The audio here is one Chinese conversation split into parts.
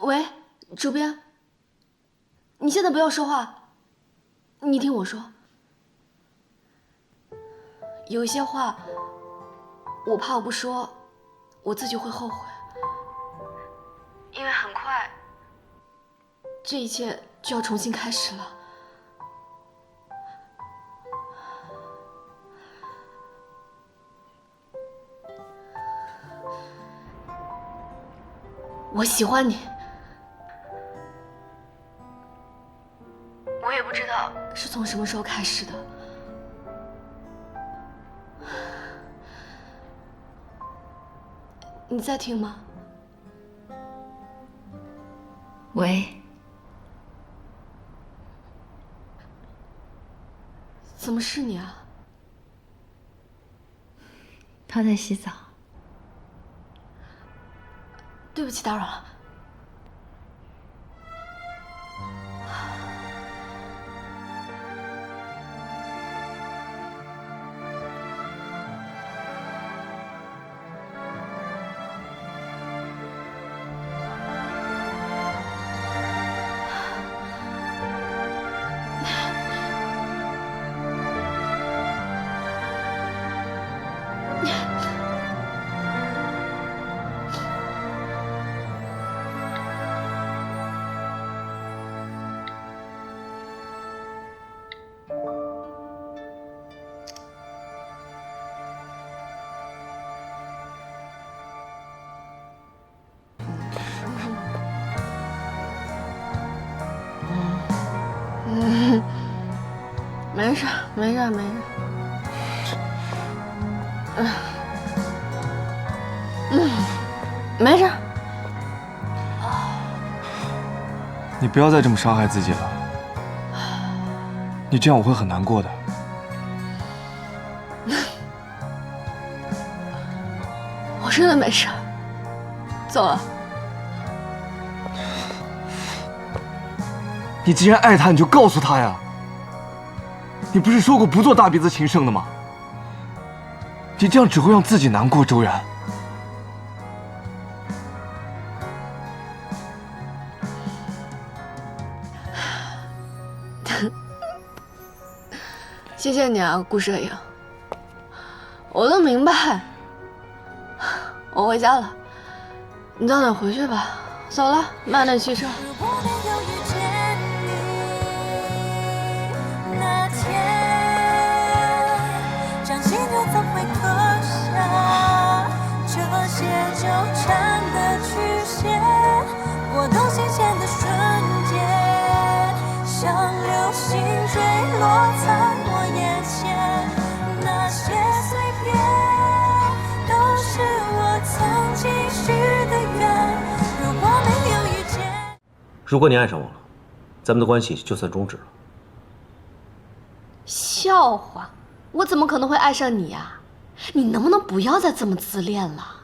喂，主编，你现在不要说话，你听我说。有一些话，我怕我不说，我自己会后悔，因为很快，这一切就要重新开始了。我喜欢你，我也不知道是从什么时候开始的。你在听吗？喂，怎么是你啊？他在洗澡。对不起，打扰了。没事，没事，没事。没事。你不要再这么伤害自己了，你这样我会很难过的。我真的没事，走了。你既然爱他，你就告诉他呀。你不是说过不做大鼻子情圣的吗？你这样只会让自己难过，周然。谢谢你啊，顾摄影，我都明白。我回家了，你早点回去吧。走了，慢点骑车。我动心弦的瞬间，像流星坠落在我眼前，那些碎片都是我曾期许的愿。如果没有遇见，如果你爱上我了，咱们的关系就算终止了。笑话，我怎么可能会爱上你呀？你能不能不要再这么自恋了？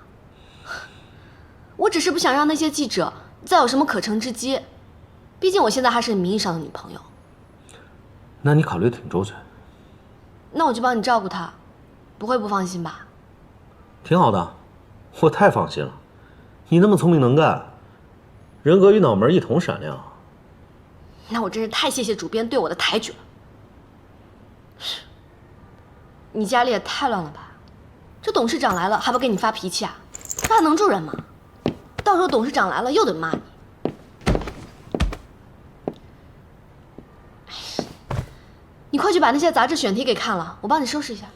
我只是不想让那些记者再有什么可乘之机，毕竟我现在还是你名义上的女朋友。那你考虑挺周全。那我就帮你照顾他，不会不放心吧？挺好的，我太放心了。你那么聪明能干，人格与脑门一同闪亮。那我真是太谢谢主编对我的抬举了。你家里也太乱了吧？这董事长来了还不给你发脾气啊？他还能住人吗？到时候董事长来了又得骂你。你快去把那些杂志选题给看了，我帮你收拾一下。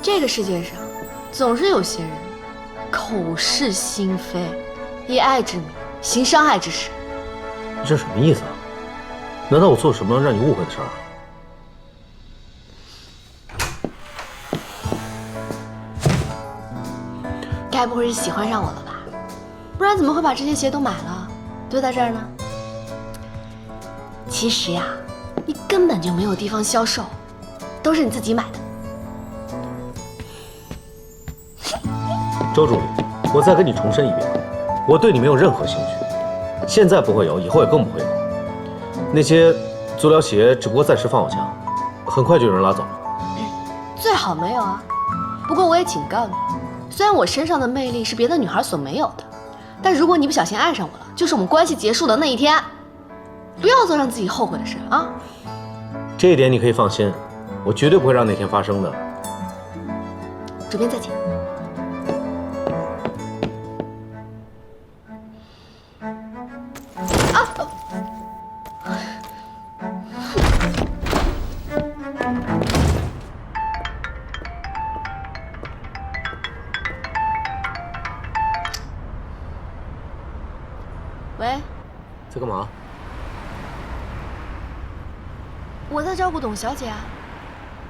这个世界上，总是有些人口是心非，以爱之名行伤害之实。你这什么意思啊？难道我做什么让你误会的事儿啊？该不会是喜欢上我了吧？不然怎么会把这些鞋都买了，堆在这儿呢？其实呀，你根本就没有地方销售，都是你自己买的。周助理，我再跟你重申一遍，我对你没有任何兴趣，现在不会有，以后也更不会有。那些足疗鞋只不过暂时放我家，很快就有人拉走了。最好没有啊。不过我也警告你，虽然我身上的魅力是别的女孩所没有的，但如果你不小心爱上我了，就是我们关系结束的那一天。不要做让自己后悔的事啊！这一点你可以放心，我绝对不会让那天发生的。主编再见。喂，在干嘛？我在照顾董小姐啊。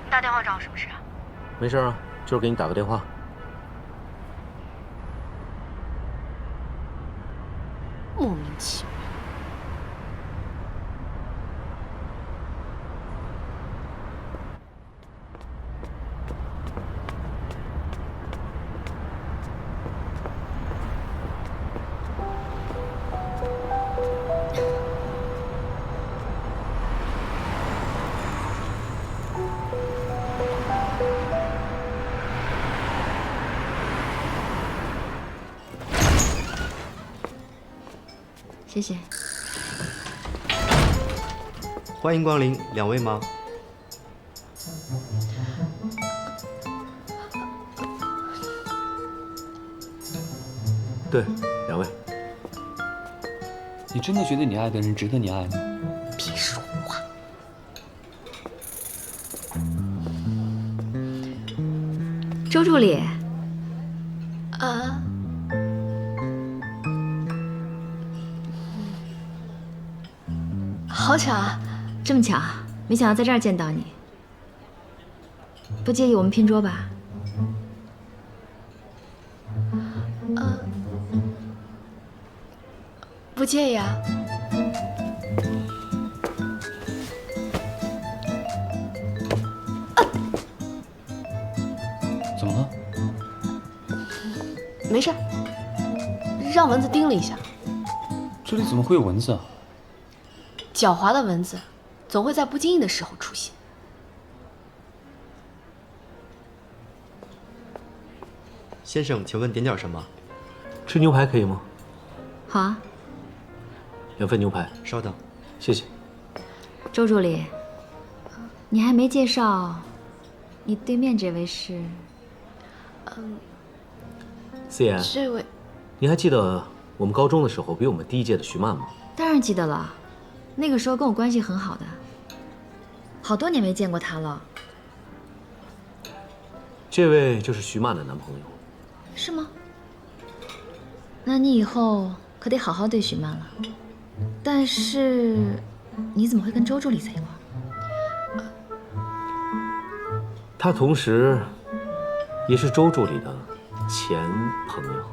你打电话找我什么事啊？没事啊，就是给你打个电话。莫名其妙。谢谢。欢迎光临，两位吗？对，两位。你真的觉得你爱的人值得你爱吗？别说话。周助理，啊？好巧啊！这么巧，没想到在这儿见到你。不介意我们拼桌吧？不介意啊。怎么了？没事，让蚊子叮了一下。这里怎么会有蚊子啊？狡猾的蚊子总会在不经意的时候出现。先生，请问点点什么？吃牛排可以吗？好啊。2份牛排。稍等。谢谢。周助理，你还没介绍，你对面这位是？思妍，这位，你还记得我们高中的时候比我们低一届的徐曼吗？当然记得了，那个时候跟我关系很好的，好多年没见过她了。这位就是徐曼的男朋友。是吗？那你以后可得好好对徐曼了。但是，你怎么会跟周助理在一块儿？他同时也是周助理的前朋友。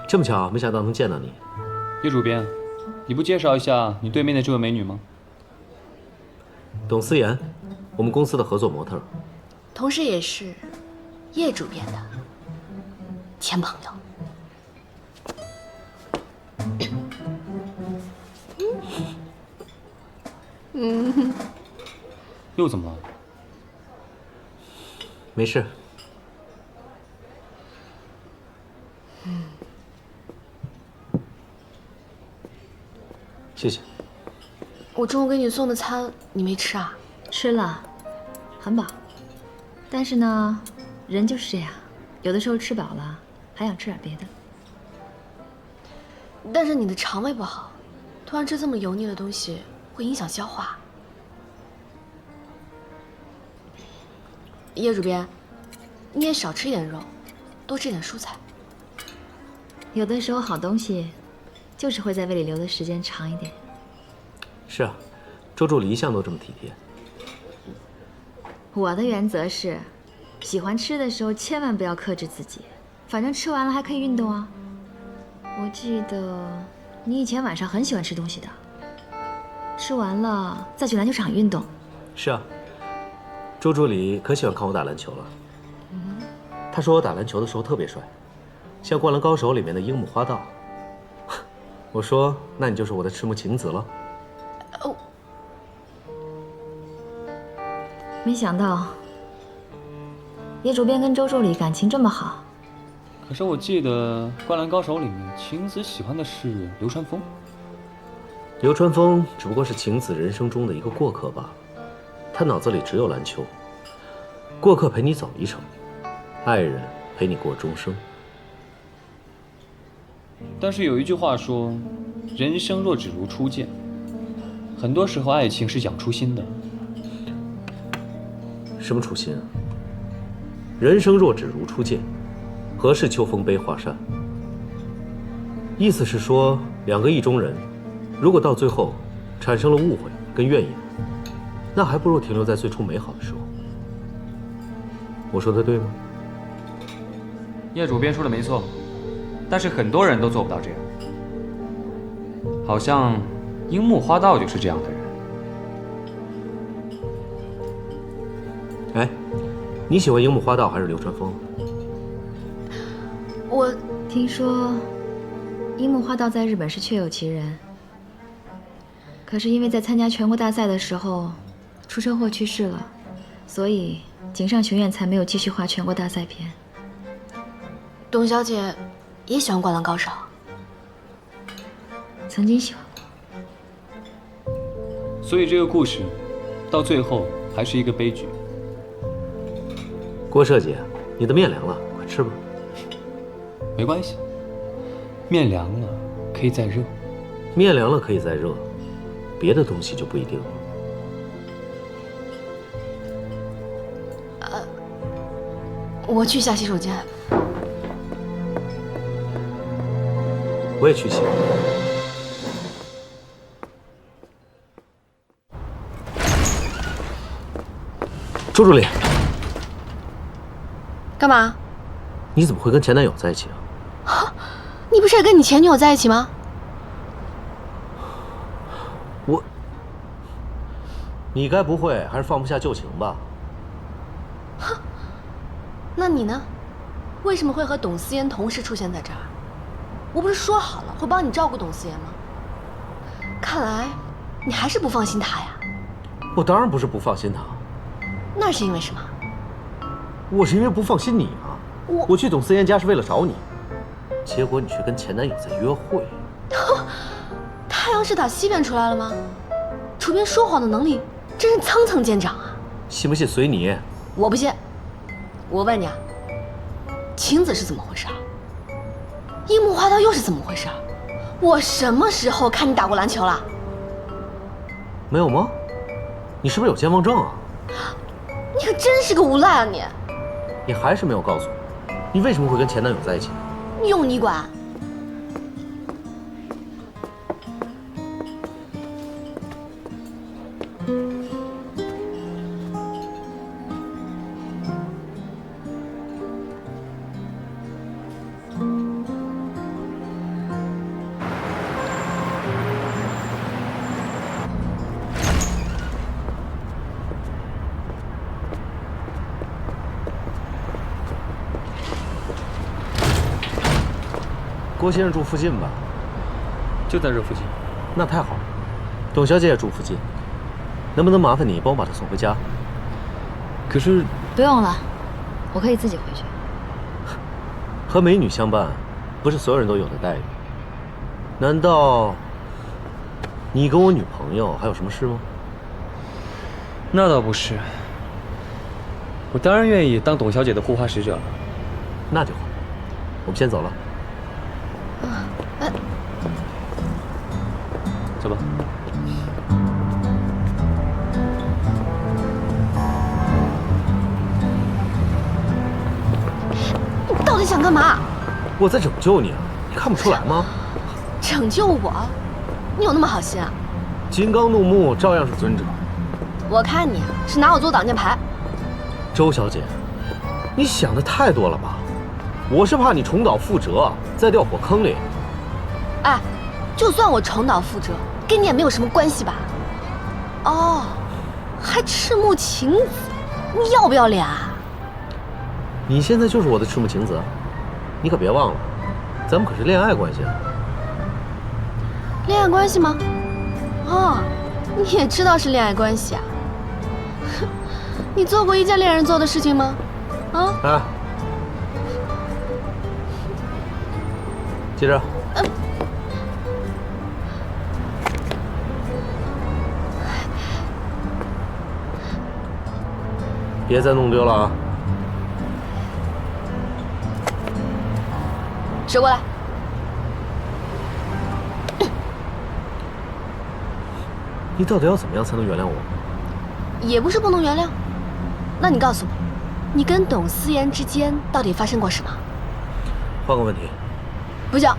这么巧，没想到能见到你。叶主编，你不介绍一下你对面的这位美女吗？董思妍，我们公司的合作模特，同时也是叶主编的前朋友。又怎么了？没事。谢谢。我中午给你送的餐你没吃啊？吃了，很饱。但是呢，人就是这样，有的时候吃饱了还想吃点别的。但是你的肠胃不好，突然吃这么油腻的东西会影响消化。叶主编，你也少吃一点肉，多吃点蔬菜。有的时候好东西就是会在胃里留的时间长一点。是啊，周助理一向都这么体贴。我的原则是，喜欢吃的时候千万不要克制自己，反正吃完了还可以运动啊。我记得你以前晚上很喜欢吃东西的，吃完了再去篮球场运动。是啊，周助理可喜欢看我打篮球了。他说我打篮球的时候特别帅，像《灌篮高手》里面的樱木花道。我说，那你就是我的赤木晴子了。没想到叶主编跟周助理感情这么好。可是我记得《灌篮高手》里面，晴子喜欢的是流川枫。流川枫只不过是晴子人生中的一个过客罢了，他脑子里只有篮球。过客陪你走一程，爱人陪你过终生。但是有一句话说，人生若只如初见。很多时候，爱情是讲初心的。什么初心啊？人生若只如初见，何事秋风悲画扇？意思是说，两个意中人，如果到最后产生了误会跟怨言，那还不如停留在最初美好的时候。我说的对吗？叶主编说的没错，但是很多人都做不到这样。好像樱木花道就是这样的人。哎，你喜欢樱木花道还是流川枫？我听说樱木花道在日本是确有其人，可是因为在参加全国大赛的时候出车祸去世了，所以井上雄彦才没有继续画全国大赛片。董小姐也喜欢《灌篮高手》，曾经喜欢过。所以这个故事到最后还是一个悲剧。郭设计，你的面凉了，快吃吧。没关系，面凉了可以再热。面凉了可以再热，别的东西就不一定了。我去下洗手间。我也去洗。周助理，干嘛？你怎么会跟前男友在一起啊？你不是也跟你前女友在一起吗？你该不会还是放不下旧情吧？那你呢？为什么会和董思妍同时出现在这儿？我不是说好了会帮你照顾董思妍吗？看来你还是不放心她呀。我当然不是不放心他，那是因为什么？我是因为不放心你啊。我去董思妍家是为了找你，结果你却跟前男友在约会。太阳是打西边出来了吗？主编说谎的能力真是层层见长啊！信不信随你。我不信。我问你啊，晴子是怎么回事？樱木花道又是怎么回事？我什么时候看你打过篮球了？没有吗？你是不是有健忘症啊？你可真是个无赖啊你！你还是没有告诉我，你为什么会跟前男友在一起？用你管？郭先生住附近吧？就在这附近。那太好了。董小姐也住附近，能不能麻烦你帮我把她送回家？可是不用了，我可以自己回去。和美女相伴，不是所有人都有的待遇。难道你跟我女朋友还有什么事吗？那倒不是，我当然愿意当董小姐的护花使者了。那就好，我们先走了。走吧。你到底想干嘛？我在拯救你啊！你看不出来吗？拯救我？你有那么好心啊？金刚怒目照样是尊者。我看你是拿我做挡箭牌。周小姐，你想的太多了吧？我是怕你重蹈覆辙，再掉火坑里。哎，就算我重蹈覆辙，跟你也没有什么关系吧？哦，还赤木晴子，你要不要脸啊？你现在就是我的赤木晴子，你可别忘了，咱们可是恋爱关系啊。恋爱关系吗？哦，你也知道是恋爱关系啊？哼，你做过一件恋人做的事情吗？啊？哎，接着。别再弄丢了啊！折过来。你到底要怎么样才能原谅我？也不是不能原谅。那你告诉我，你跟董思妍之间到底发生过什么？换个问题。不叫。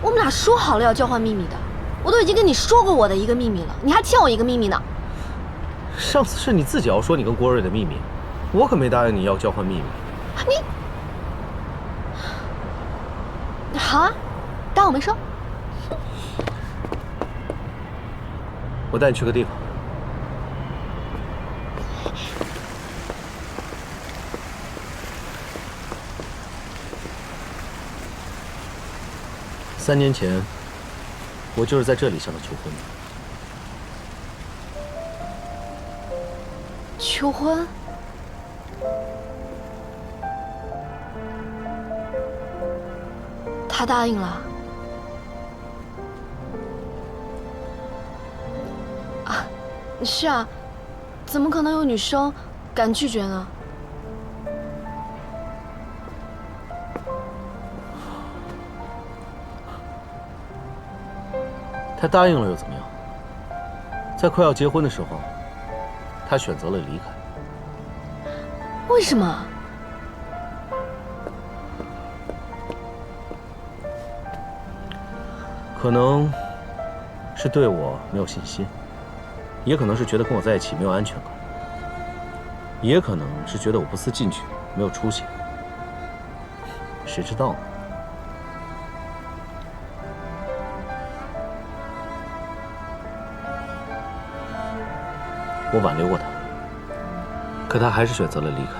我们俩说好了要交换秘密的，我都已经跟你说过我的一个秘密了，你还欠我一个秘密呢。上次是你自己要说你跟郭瑞的秘密，我可没答应你要交换秘密。你好啊，当我没说。我带你去个地方。3年前，我就是在这里向他求婚的。求婚？他答应了。啊，是啊，怎么可能有女生敢拒绝呢？他答应了又怎么样？在快要结婚的时候，他选择了离开。为什么？可能是对我没有信心，也可能是觉得跟我在一起没有安全感，也可能是觉得我不思进取，没有出息。谁知道呢？我挽留过他，可他还是选择了离开。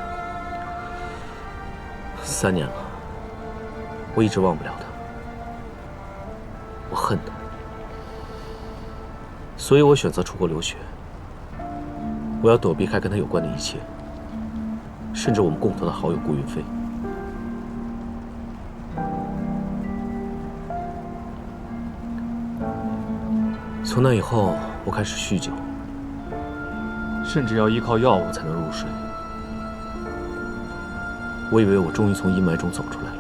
3年了，我一直忘不了他，我恨他，所以我选择出国留学。我要躲避开跟他有关的一切，甚至我们共同的好友顾云飞。从那以后，我开始酗酒。甚至要依靠药物才能入睡。我以为我终于从阴霾中走出来了，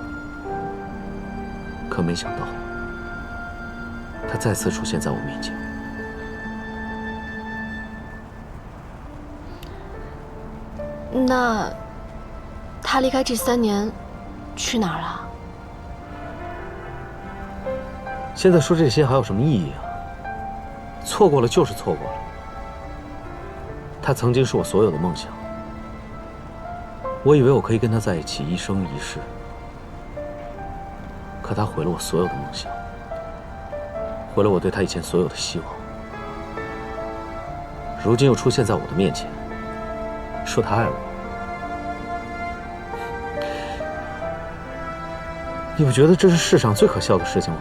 可没想到，他再次出现在我面前。那他离开这3年，去哪儿了？现在说这些还有什么意义啊？错过了就是错过了。他曾经是我所有的梦想，我以为我可以跟他在一起一生一世，可他毁了我所有的梦想，毁了我对他以前所有的希望。如今又出现在我的面前，说他爱我，你不觉得这是世上最可笑的事情吗？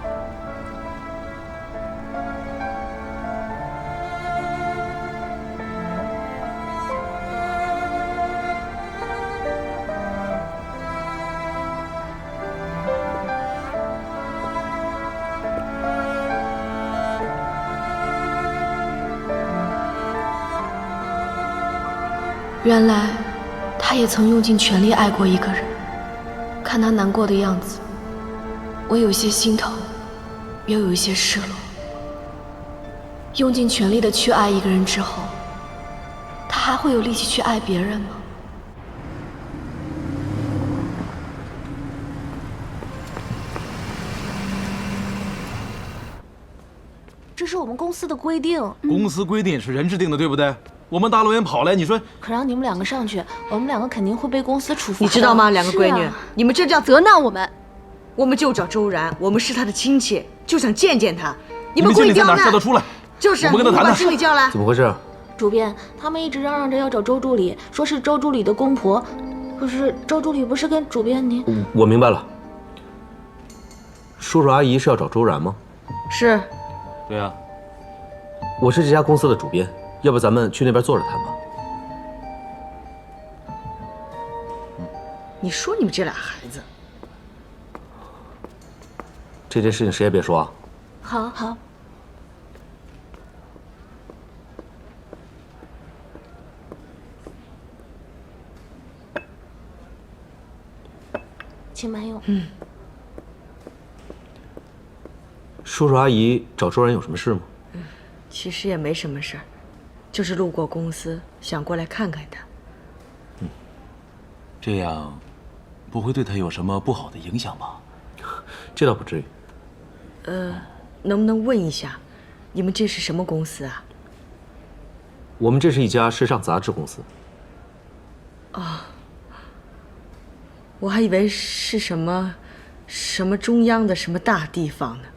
原来，他也曾用尽全力爱过一个人。看他难过的样子，我有些心疼，又有一些失落。用尽全力的去爱一个人之后，他还会有力气去爱别人吗？这是我们公司的规定。公司规定也是人制定的，对不对？我们大老远跑来，你说可让你们两个上去，我们两个肯定会被公司处罚。你知道吗？两个闺女，你们这叫责难我们。我们就找周然，我们是他的亲戚，就想见见他。你们故经理在哪儿？意刁难。叫他出来。就是我们跟他谈谈。把经理叫来。怎么回事？主编，他们一直嚷嚷着要找周助理，说是周助理的公婆。可是周助理不是跟主编您……我明白了。叔叔阿姨是要找周然吗？是。对啊。我是这家公司的主编，要不咱们去那边坐着谈吧？你说你们这俩孩子，这件事情谁也别说啊。好好。请慢用。叔叔阿姨找周然有什么事吗？其实也没什么事儿，就是路过公司，想过来看看他。这样，不会对他有什么不好的影响吧？这倒不至于。能不能问一下，你们这是什么公司啊？我们这是一家时尚杂志公司。我还以为是什么中央的什么大地方呢，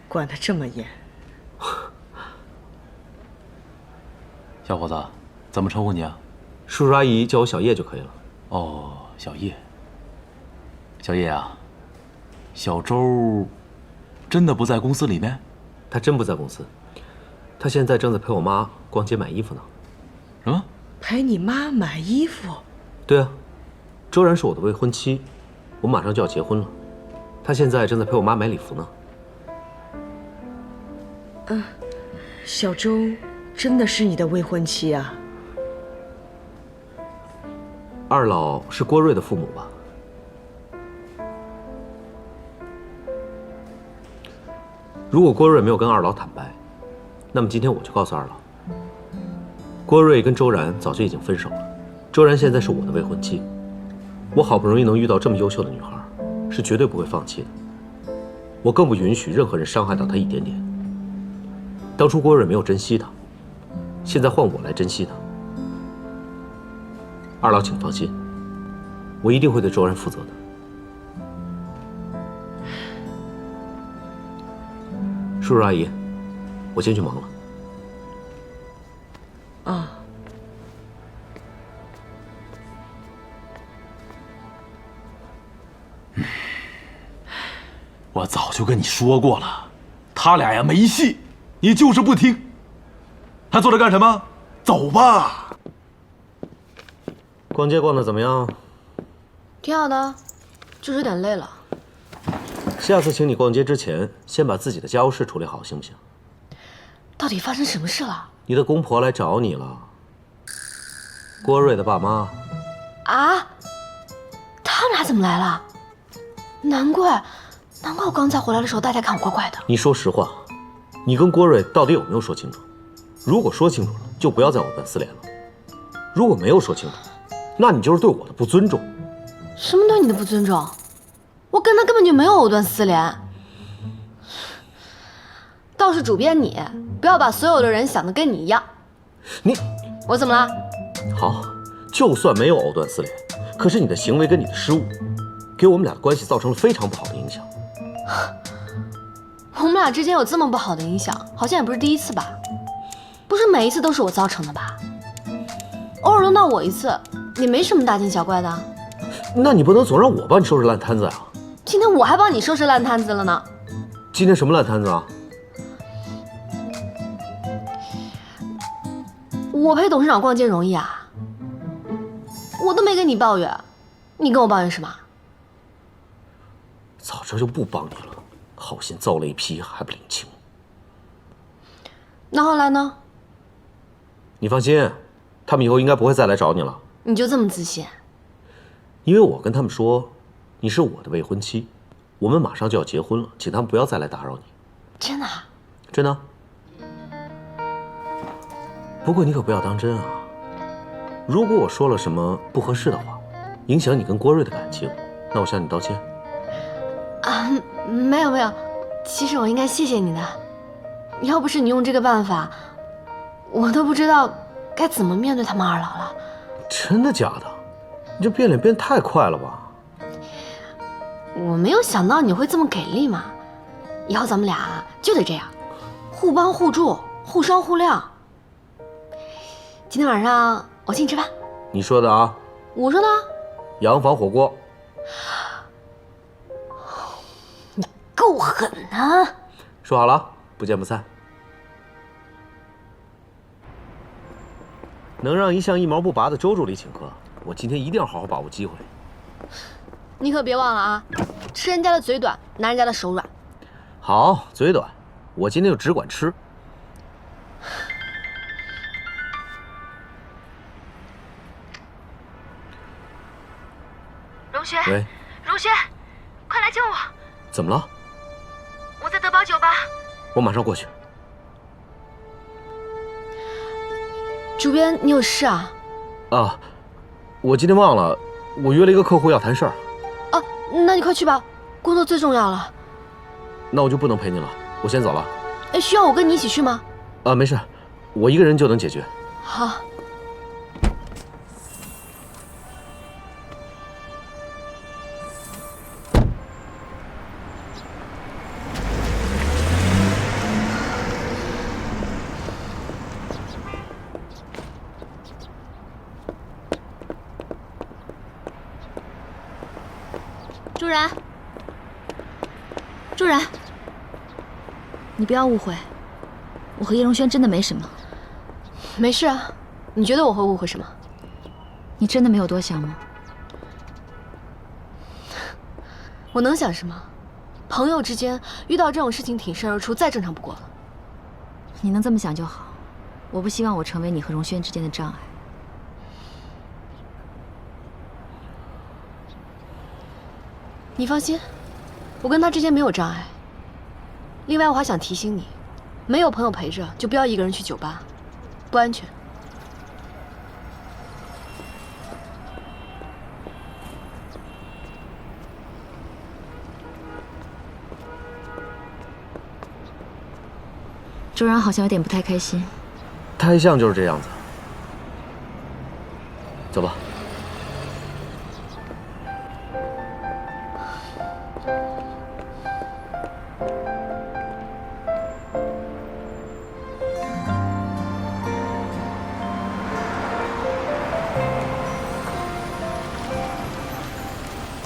管得这么严。小伙子，怎么称呼你啊？叔叔阿姨叫我小叶就可以了。哦，小叶。小叶啊，小周真的不在公司里面？他真不在公司，他现在正在陪我妈逛街买衣服呢。什么？陪你妈买衣服？对啊，周然是我的未婚妻，我马上就要结婚了，他现在正在陪我妈买礼服呢。小周真的是你的未婚妻啊？二老是郭瑞的父母吧？如果郭瑞没有跟二老坦白，那么今天我就告诉二老，郭瑞跟周然早就已经分手了。周然现在是我的未婚妻，我好不容易能遇到这么优秀的女孩，是绝对不会放弃的。我更不允许任何人伤害到她一点点。当初郭瑞没有珍惜她，现在换我来珍惜她。二老，请放心，我一定会对周然负责的。叔叔阿姨，我先去忙了。我早就跟你说过了，他俩呀没戏，你就是不听。还坐着干什么？走吧。逛街逛得怎么样？挺好的，就是有点累了。下次请你逛街之前，先把自己的家务事处理好，行不行？到底发生什么事了？你的公婆来找你了。郭瑞的爸妈。啊？他们俩怎么来了？难怪我刚才回来的时候，大家看我怪怪的。你说实话，你跟郭瑞到底有没有说清楚？如果说清楚了，就不要再藕断丝连了；如果没有说清楚，那你就是对我的不尊重。什么对你的不尊重？我跟他根本就没有藕断丝连。倒是主编你，不要把所有的人想的跟你一样。我怎么了？好，就算没有藕断丝连，可是你的行为跟你的失误，给我们俩的关系造成了非常不好的影响。我们俩之间有这么不好的影响，好像也不是第一次吧？不是每一次都是我造成的吧？偶尔轮到我一次，也没什么大惊小怪的。那你不能总让我帮你收拾烂摊子啊！今天我还帮你收拾烂摊子了呢。今天什么烂摊子啊？我陪董事长逛街容易啊？我都没跟你抱怨，你跟我抱怨什么？早知道就不帮你了，好心遭雷劈还不领情。那后来呢？你放心，他们以后应该不会再来找你了。你就这么自信？因为我跟他们说，你是我的未婚妻，我们马上就要结婚了，请他们不要再来打扰你。真的？真的。不过你可不要当真啊！如果我说了什么不合适的话，影响你跟郭瑞的感情，那我向你道歉。啊，没有，其实我应该谢谢你的，要不是你用这个办法，我都不知道该怎么面对他们二老了。真的假的？你这变脸变太快了吧？我没有想到你会这么给力嘛，以后咱们俩就得这样，互帮互助，互商互谅。今天晚上我请你吃饭。你说的啊？我说的啊。洋房火锅。你够狠啊！说好了，不见不散。能让一向一毛不拔的周助理请客，我今天一定要好好把握机会。你可别忘了啊，吃人家的嘴短，拿人家的手软。好，嘴短，我今天就只管吃。荣轩，喂，荣轩，快来救我！怎么了？我在德宝酒吧。我马上过去。主编，你有事啊？啊，我今天忘了，我约了一个客户要谈事儿。啊，那你快去吧，工作最重要了。那我就不能陪你了，我先走了。哎，需要我跟你一起去吗？啊，没事，我一个人就能解决。好。朱然，朱然，你不要误会，我和叶荣轩真的没什么。没事啊，你觉得我会误会什么？你真的没有多想吗？我能想什么？朋友之间遇到这种事情挺身而出，再正常不过了。你能这么想就好，我不希望我成为你和荣轩之间的障碍。你放心，我跟他之间没有障碍。另外，我还想提醒你，没有朋友陪着，就不要一个人去酒吧，不安全。周然好像有点不太开心。他一向就是这样子。走吧。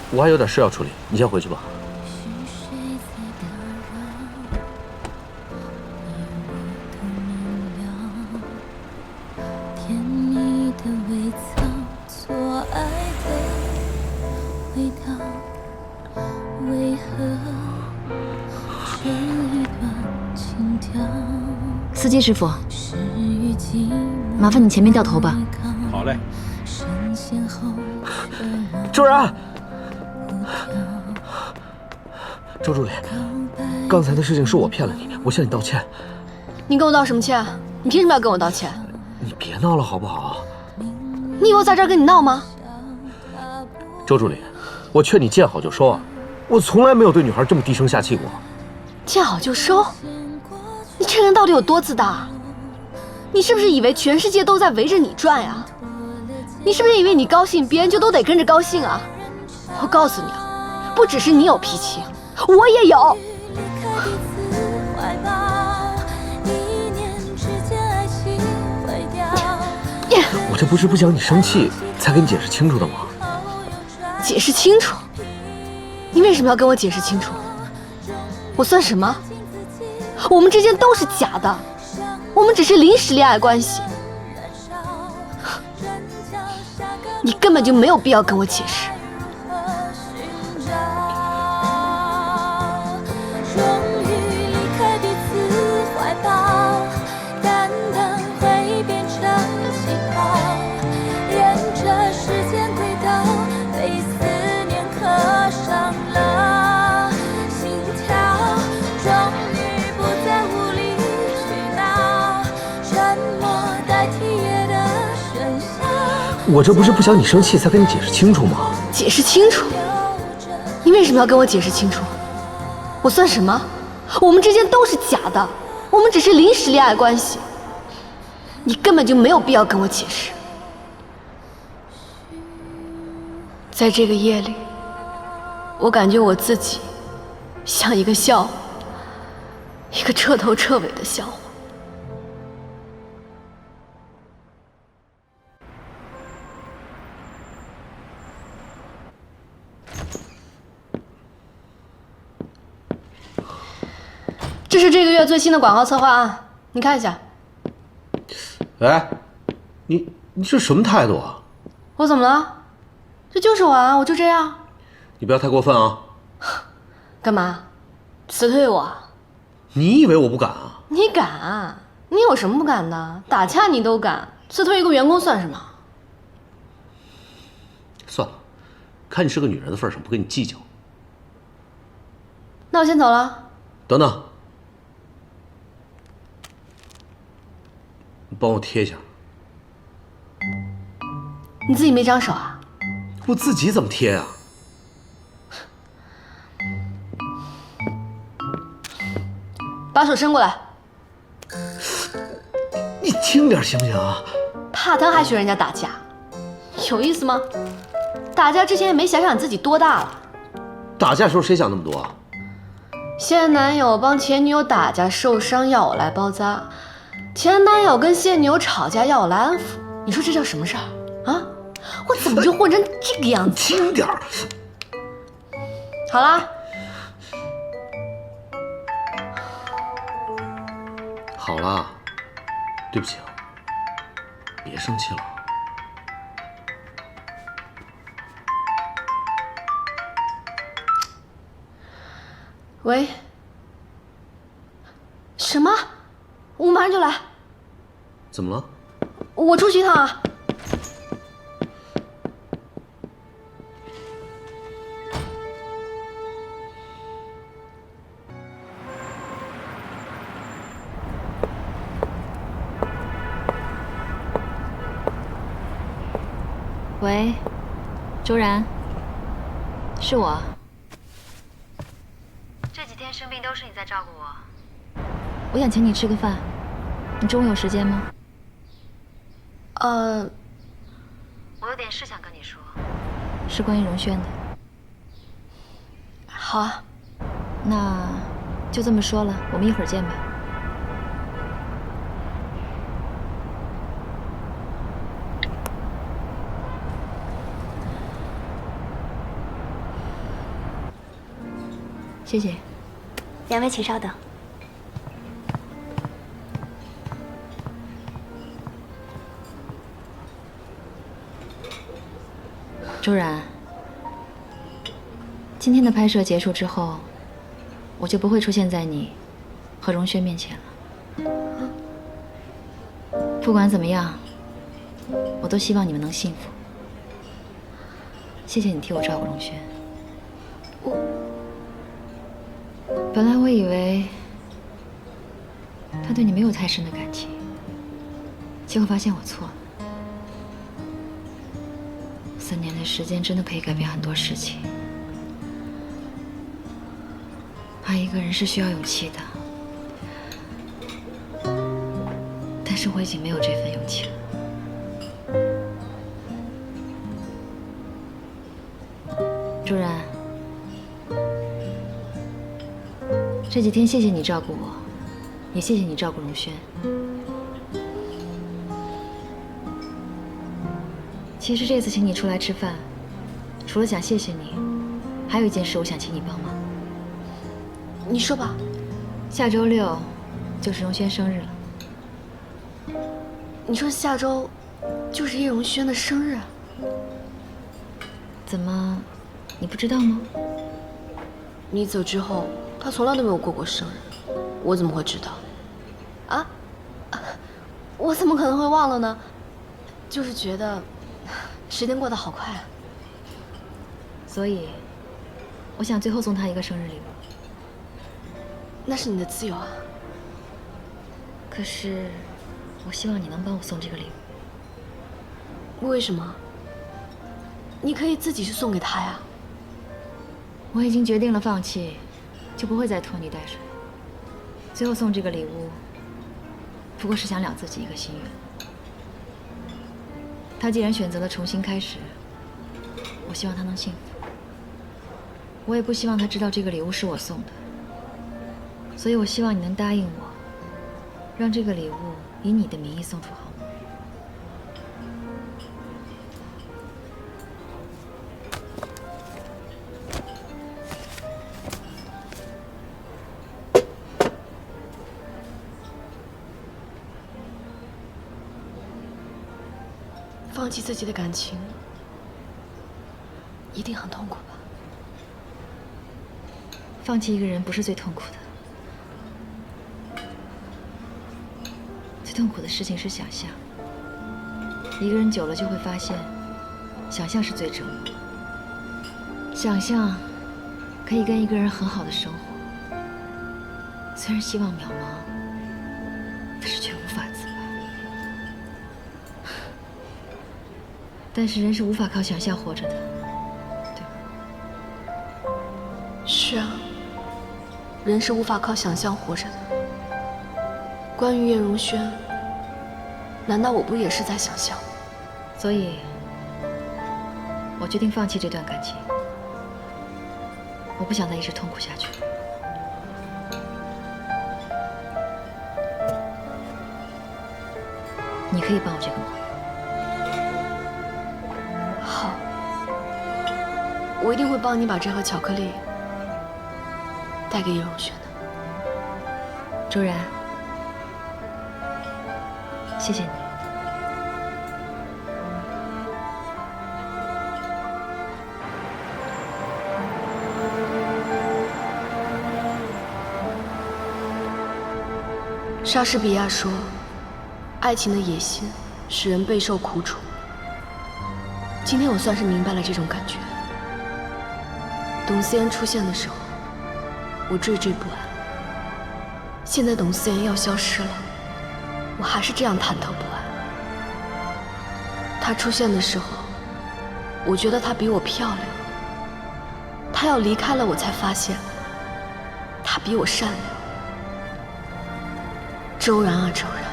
我还有点事要处理，你先回去吧。司机师傅，麻烦你前面掉头吧。好嘞。周然，周助理，刚才的事情是我骗了你，我向你道歉。你跟我道什么歉？你凭什么要跟我道歉？你别闹了好不好？你以为我在这儿跟你闹吗？周助理，我劝你见好就收啊！我从来没有对女孩这么低声下气过。见好就收？你这人到底有多自大？你是不是以为全世界都在围着你转呀？你是不是以为你高兴，别人就都得跟着高兴啊？我告诉你啊，不只是你有脾气，我也有。我这不是不想你生气，才给你解释清楚的吗？解释清楚？你为什么要跟我解释清楚？我算什么？我们之间都是假的，我们只是临时恋爱关系。你根本就没有必要跟我解释。我这不是不想你生气，才跟你解释清楚吗？解释清楚？你为什么要跟我解释清楚？我算什么？我们之间都是假的，我我们只是临时恋爱关系，你根本就没有必要跟我解释。在这个夜里，我感觉我自己像一个笑话，一个彻头彻尾的笑话。这是这个月最新的广告策划案，你看一下。哎，你这什么态度啊？我怎么了？这就是我啊，我就这样。你不要太过分啊！干嘛？辞退我？你以为我不敢啊？你敢啊？你有什么不敢的？打架你都敢，辞退一个员工算什么？算了，看你是个女人的份上，不跟你计较。那我先走了。等等。你帮我贴一下。你自己没长手啊？我自己怎么贴啊？把手伸过来。你轻点行不行啊？怕疼还学人家打架，有意思吗？打架之前也没想想你自己多大了。打架时候谁想那么多啊？现男友帮前女友打架受伤要我来包扎，前男友跟现女友吵架要我来安抚，你说这叫什么事儿啊？我怎么就混成这个样子？轻点儿。好啦，好啦，对不起啊，别生气了。喂，什么？我马上就来。怎么了？我出去一趟啊。喂，周然，是我。这几天生病都是你在照顾我。我想请你吃个饭，你中午有时间吗？我有点事想跟你说，是关于荣轩的。好啊，那就这么说了，我们一会儿见吧。谢谢。两位请稍等。周然，今天的拍摄结束之后，我就不会出现在你和荣轩面前了。不管怎么样，我都希望你们能幸福。谢谢你替我照顾荣轩。本来我以为他对你没有太深的感情，结果发现我错了。3年的时间真的可以改变很多事情。爱一个人是需要勇气的，但是我已经没有这份勇气了。周然，这几天谢谢你照顾我，也谢谢你照顾荣轩。其实这次请你出来吃饭，除了想谢谢你，还有一件事我想请你帮忙。你说吧。下周6就是荣轩生日了。你说下周就是叶荣轩的生日？怎么，你不知道吗？你走之后，他从来都没有过过生日，我怎么会知道？啊？我怎么可能会忘了呢？就是觉得时间过得好快啊。所以，我想最后送他一个生日礼物。那是你的自由啊。可是，我希望你能帮我送这个礼物。为什么？你可以自己去送给他呀。我已经决定了放弃，就不会再拖泥带水。最后送这个礼物，不过是想了自己一个心愿。他既然选择了重新开始，我希望他能幸福。我也不希望他知道这个礼物是我送的，所以我希望你能答应我，让这个礼物以你的名义送出，好吗？放弃自己的感情，一定很痛苦吧？放弃一个人不是最痛苦的，最痛苦的事情是想象。一个人久了就会发现，想象是最折磨的。想象可以跟一个人很好的生活，虽然希望渺茫，但是却无法自拔。但是人是无法靠想象活着的，对吗？是啊，人是无法靠想象活着的。关于叶荣轩，难道我不也是在想象？所以，我决定放弃这段感情。我不想再一直痛苦下去。你可以帮我这个忙。好，我一定会帮你把这盒巧克力带给叶荣轩的。周然，谢谢你。莎士比亚说，爱情的野心使人备受苦楚。今天我算是明白了这种感觉。董思妍出现的时候，我惴惴不安。现在董思妍要消失了，我还是这样忐忑不安。她出现的时候，我觉得她比我漂亮。她要离开了，我才发现，她比我善良。周然啊，周然，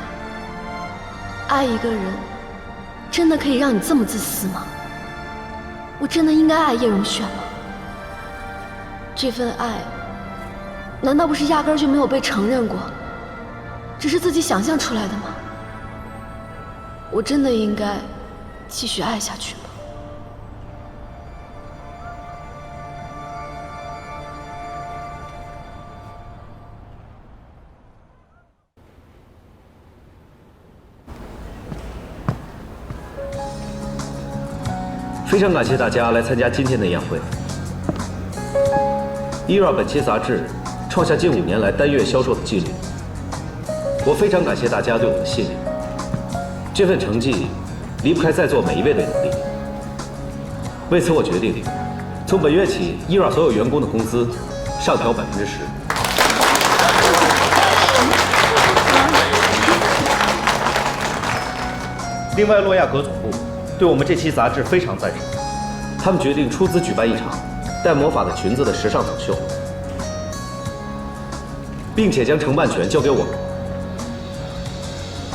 爱一个人，真的可以让你这么自私吗？我真的应该爱叶荣轩吗？这份爱，难道不是压根儿就没有被承认过，只是自己想象出来的吗？我真的应该继续爱下去吗？非常感谢大家来参加今天的宴会。ERA 本期杂志创下近5年来单月销售的纪录，我非常感谢大家对我的信任。这份成绩离不开在座每一位的努力。为此，我决定从本月起，ERA 所有员工的工资上调10%。另外，诺亚格总部对我们这期杂志非常赞赏，他们决定出资举办一场带魔法的裙子的时尚走秀，并且将承办权交给我们。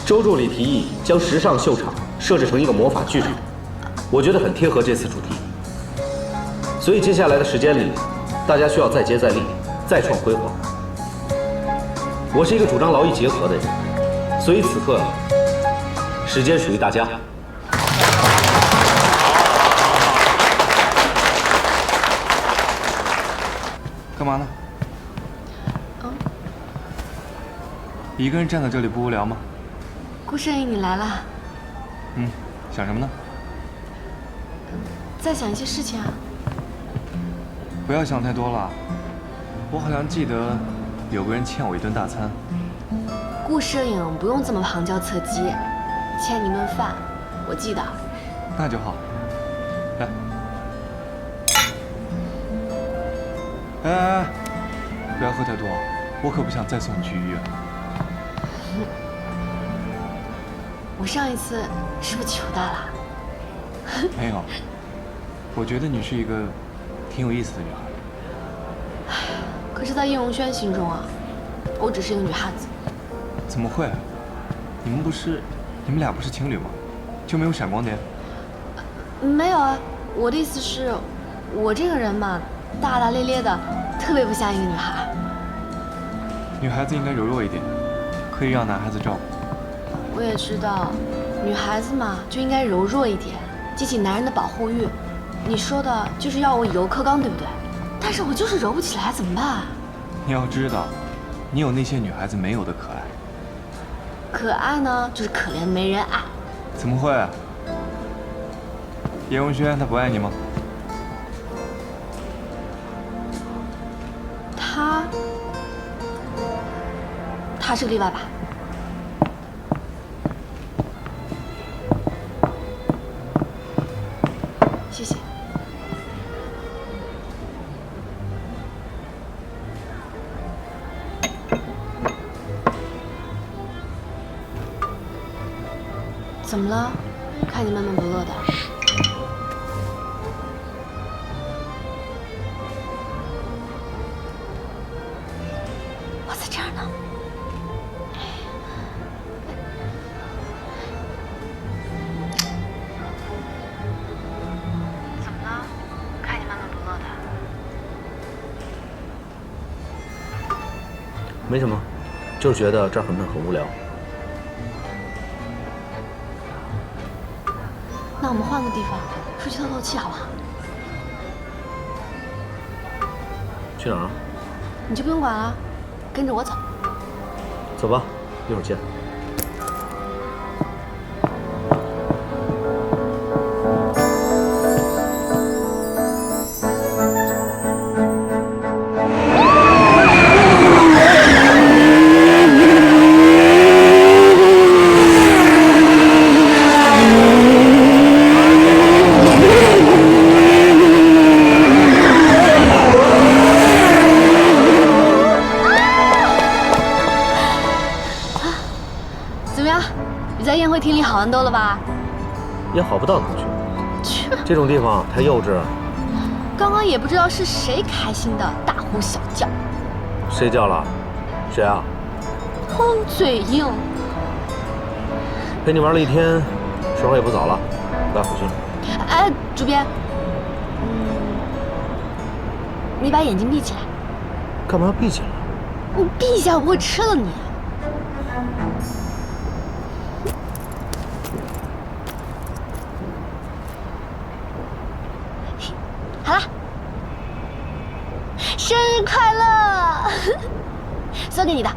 周助理提议将时尚秀场设置成一个魔法剧场，我觉得很贴合这次主题。所以接下来的时间里，大家需要再接再厉，再创辉煌。我是一个主张劳逸结合的人，所以此刻时间属于大家。干嘛呢？一个人站在这里不无聊吗？顾摄影，你来了。想什么呢？在想一些事情啊。不要想太多了。我好像记得有个人欠我一顿大餐。顾摄影不用这么旁敲侧击，欠你顿饭，我记得。那就好。来。哎，不要喝太多，我可不想再送你去医院。我上一次是不是糗大了？没有，我觉得你是一个挺有意思的女孩。可是，在叶荣轩心中啊，我只是一个女汉子。怎么会？你们俩不是情侣吗？就没有闪光点？没有啊，我的意思是，我这个人嘛，大大咧咧的，特别不像一个女孩。女孩子应该柔弱一点，可以让男孩子照顾。我也知道，女孩子嘛就应该柔弱一点，激起男人的保护欲。你说的就是要我以柔克刚，对不对？但是我就是柔不起来，怎么办？你要知道，你有那些女孩子没有的可爱。可爱呢，就是可怜没人爱。怎么会？叶文轩他不爱你吗？他是个例外吧？谢谢。怎么了？看你闷闷不乐的。我在这儿呢。怎么了？看你闷闷不乐的。没什么，就是觉得这儿很闷很无聊。那我们换个地方，出去透透气，好不好？去哪儿啊？你就不用管了，跟着我走。走吧，一会儿见。厅里好玩多了吧？也好不到哪去。这种地方太幼稚。刚刚也不知道是谁开心的大呼小叫。谁叫了？谁啊？嘴硬。陪你玩了一天，时候也不早了，该回去了。哎，主编，你把眼睛闭起来。干嘛要闭起来？你闭一下，我会吃了你。好了，生日快乐！送给你的。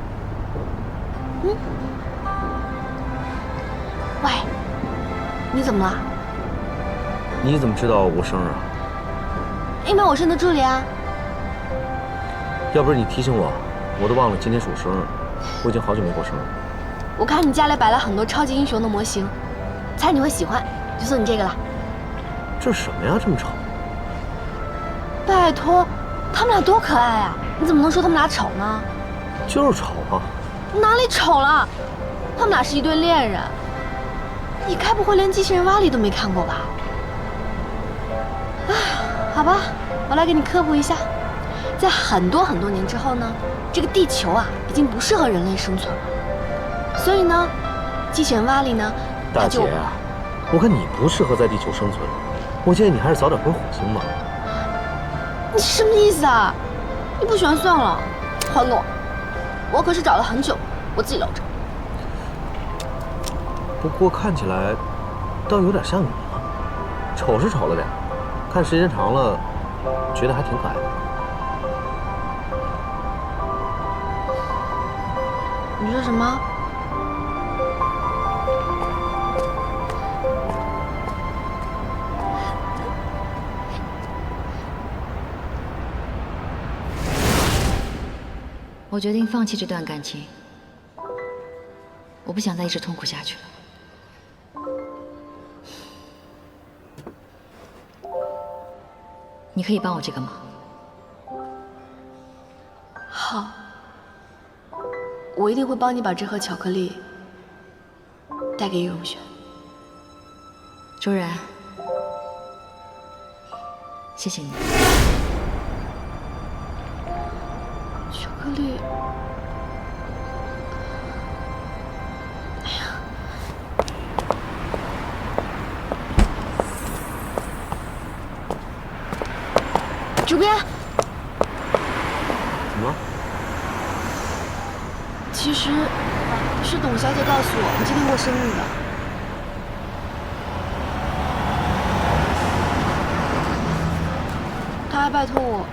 喂，你怎么了？你怎么知道我生日啊？因为我是你的助理啊。要不是你提醒我，我都忘了今天是我生日。我已经好久没过生日。我看你家里摆了很多超级英雄的模型，猜你会喜欢，就送你这个了。这是什么呀？这么丑！拜托，他们俩多可爱啊！你怎么能说他们俩丑呢？就是丑啊！哪里丑了？他们俩是一对恋人。你该不会连机器人瓦力都没看过吧？哎，好吧，我来给你科普一下，在很多年之后呢，这个地球啊已经不适合人类生存了，所以呢，机器人瓦力呢，大姐啊，我看你不适合在地球生存，我建议你还是早点回火星吧。你什么意思啊？你不喜欢算了，还给我，我可是找了很久，我自己留着。不过看起来倒有点像你啊，丑是丑了点，看时间长了，觉得还挺可爱的。你说什么？我决定放弃这段感情，我不想再一直痛苦下去了。你可以帮我这个忙。好，我一定会帮你把这盒巧克力带给叶荣轩。周然，谢谢你。巧克力主编，怎么了？其实是董小姐告诉我，你今天过生日的。她还拜托我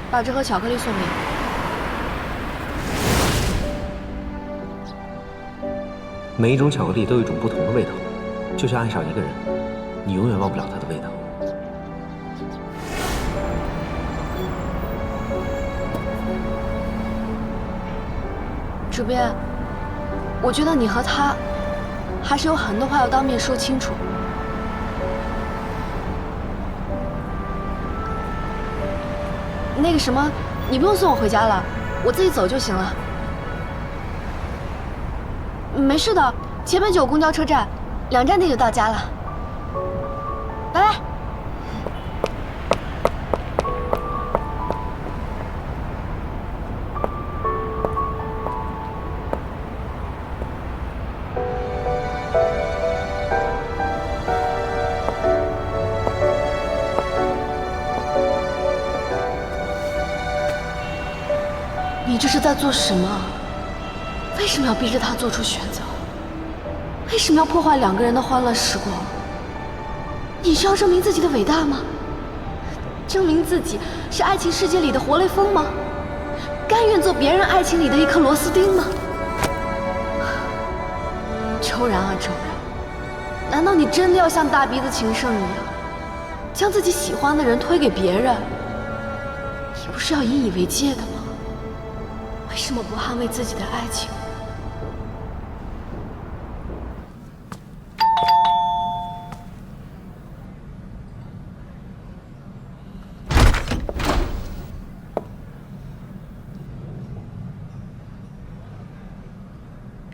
把这盒巧克力送给你。每一种巧克力都有一种不同的味道，就像爱上一个人，你永远忘不了他的味道。主编，我觉得你和他还是有很多话要当面说清楚。那个什么，你不用送我回家了，我自己走就行了。没事的，前面就有公交车站，2站地就到家了。拜拜。你这是在做什么？为什么要逼着他做出选择？为什么要破坏2个人的欢乐时光？你是要证明自己的伟大吗？证明自己是爱情世界里的活雷锋吗？甘愿做别人爱情里的一颗螺丝钉吗？周然啊周然，难道你真的要像大鼻子情圣一样，将自己喜欢的人推给别人？你不是要引以为戒的吗？为什么不捍卫自己的爱情？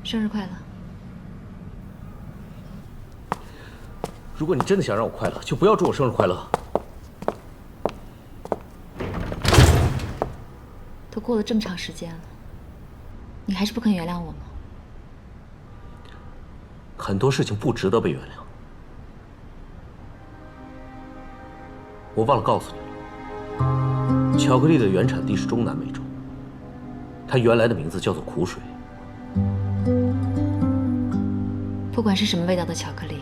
生日快乐！如果你真的想让我快乐，就不要祝我生日快乐。都过了这么长时间了，你还是不肯原谅我吗？很多事情不值得被原谅。我忘了告诉你了，巧克力的原产地是中南美洲，它原来的名字叫做苦水。不管是什么味道的巧克力，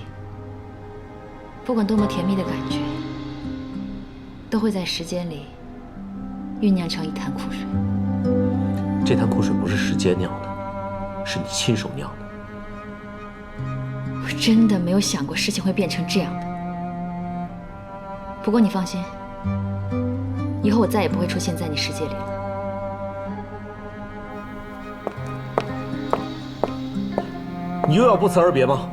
不管多么甜蜜的感觉，都会在时间里酝酿成一潭苦水。这潭苦水不是时间酿的，是你亲手酿的。我真的没有想过事情会变成这样的。不过你放心，以后我再也不会出现在你世界里了。你又要不辞而别吗？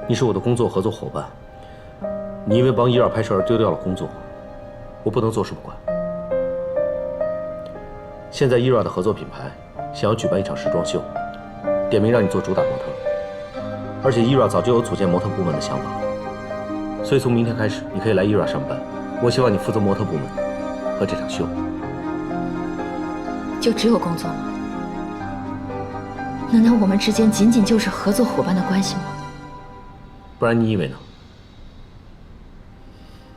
你是我的工作合作伙伴，你因为帮伊尔拍摄而丢掉了工作，我不能坐视不管。现在伊尔的合作品牌想要举办一场时装秀，点名让你做主打模特，而且伊尔早就有组建模特部门的想法了。所以从明天开始，你可以来伊尔上班。我希望你负责模特部门和这场秀。就只有工作吗？难道我们之间仅仅就是合作伙伴的关系吗？不然你以为呢？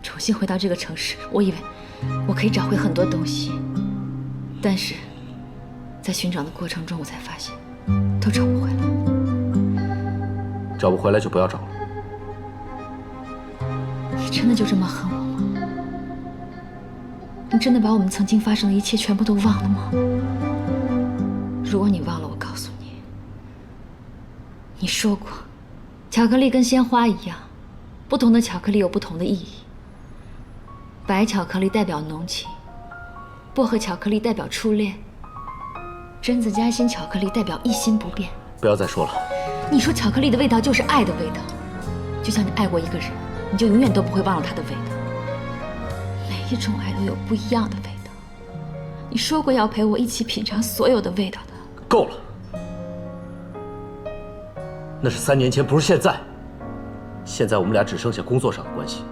重新回到这个城市，我以为我可以找回很多东西，但是在寻找的过程中，我才发现都找不回来。找不回来就不要找了。你真的就这么恨我吗？你真的把我们曾经发生的一切全部都忘了吗？如果你忘了，我告诉你，你说过，巧克力跟鲜花一样，不同的巧克力有不同的意义。白巧克力代表浓情，薄荷巧克力代表初恋，榛子夹心巧克力代表一心不变。不要再说了。你说巧克力的味道就是爱的味道，就像你爱过一个人，你就永远都不会忘了他的味道。每一种爱都有不一样的味道。你说过要陪我一起品尝所有的味道的。够了，那是3年前，不是现在。现在我们俩只剩下工作上的关系，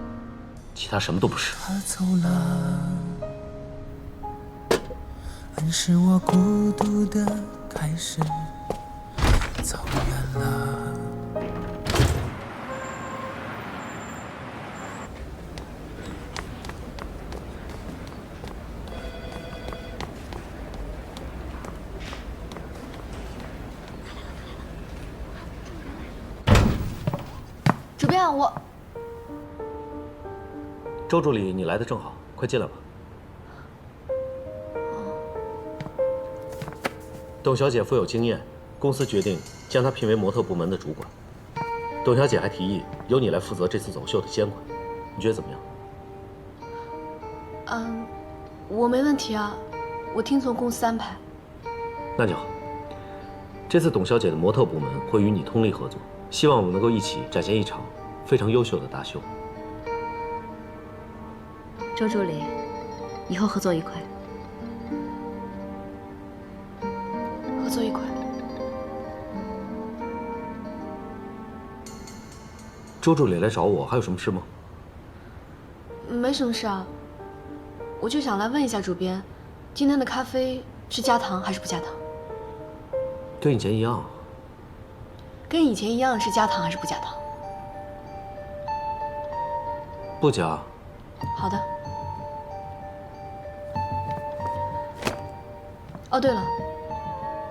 其他什么都不是。他走了，暗示我孤独的开始。走远了。主编，我周助理，你来的正好，快进来吧。董小姐富有经验，公司决定将她聘为模特部门的主管。董小姐还提议由你来负责这次走秀的监管，你觉得怎么样？我没问题啊，我听从公司安排。那就好。这次董小姐的模特部门会与你通力合作，希望我们能够一起展现一场非常优秀的大秀。周助理，以后合作愉快。合作愉快。周助理来找我，还有什么事吗？没什么事啊，我就想来问一下主编，今天的咖啡是加糖还是不加糖？跟以前一样。跟以前一样是加糖还是不加糖？不加。好的。哦，对了，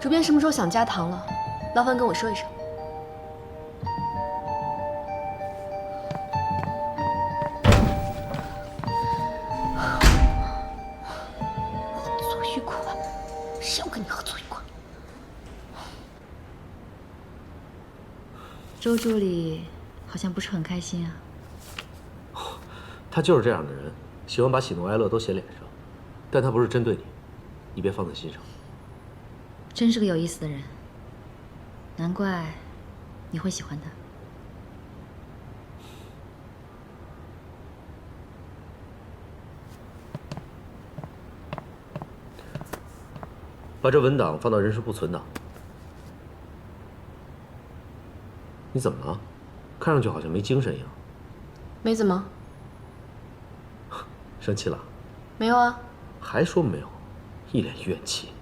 主编什么时候想加糖了，劳烦跟我说一声。合作愉快，谁要跟你合作愉快？周助理好像不是很开心啊。他就是这样的人，喜欢把喜怒哀乐都写脸上，但他不是针对你，你别放在心上。真是个有意思的人，难怪你会喜欢他。把这文档放到人事部存档。你怎么了？看上去好像没精神一样。没怎么。生气了？没有啊。还说没有，一脸怨气。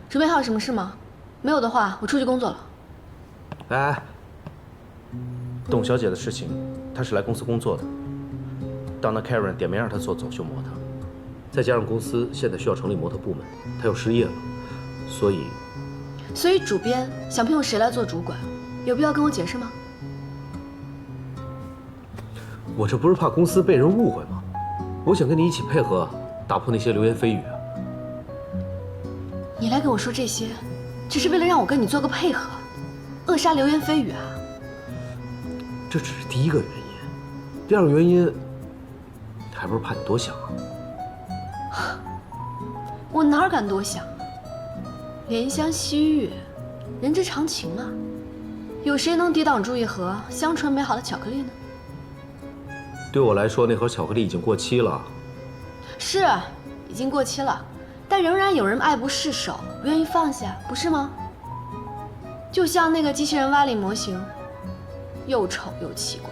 主编还有什么事吗？没有的话，我出去工作了。哎，董小姐的事情，她是来公司工作的。Donna Karen 点名让她做走秀模特，再加上公司现在需要成立模特部门，她又失业了，所以主编想聘用谁来做主管，有必要跟我解释吗？我这不是怕公司被人误会吗？我想跟你一起配合，打破那些流言蜚语啊。你来跟我说这些，只是为了让我跟你做个配合，扼杀流言蜚语啊？这只是第一个原因，第二个原因，还不是怕你多想啊。我哪敢多想啊？怜香惜玉，人之常情嘛。有谁能抵挡住一盒香醇美好的巧克力呢？对我来说，那盒巧克力已经过期了。是，已经过期了。但仍然有人爱不释手，不愿意放下，不是吗？就像那个机器人蛙力模型，又丑又奇怪，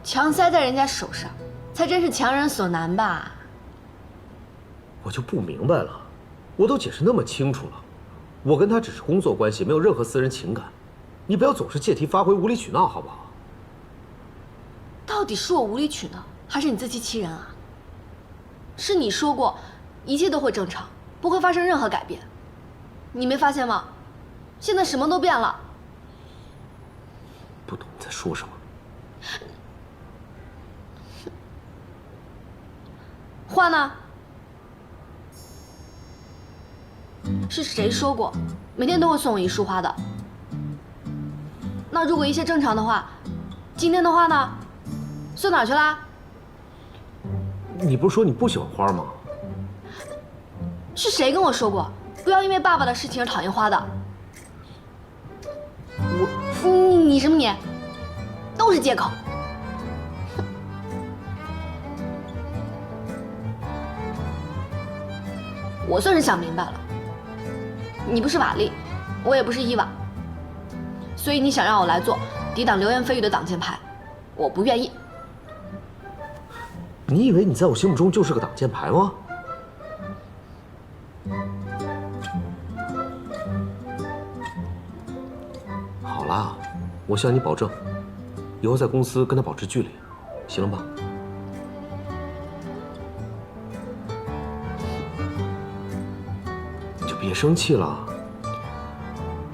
强塞在人家手上，才真是强人所难吧？我就不明白了，我都解释那么清楚了，我跟他只是工作关系，没有任何私人情感，你不要总是借题发挥，无理取闹，好不好？到底是我无理取闹，还是你自欺欺人啊？是你说过，一切都会正常。不会发生任何改变，你没发现吗？现在什么都变了。不懂你在说什么。花呢？是谁说过，每天都会送我一束花的？那如果一切正常的话，今天的花呢？送哪儿去啦？你不是说你不喜欢花吗？是谁跟我说过，不要因为爸爸的事情而讨厌花的？你什么你？都是借口。我算是想明白了，你不是瓦力，我也不是伊娃，所以你想让我来做抵挡流言蜚语的挡箭牌，我不愿意。你以为你在我心目中就是个挡箭牌吗？好我向你保证，以后在公司跟他保持距离，行了吧？你就别生气了。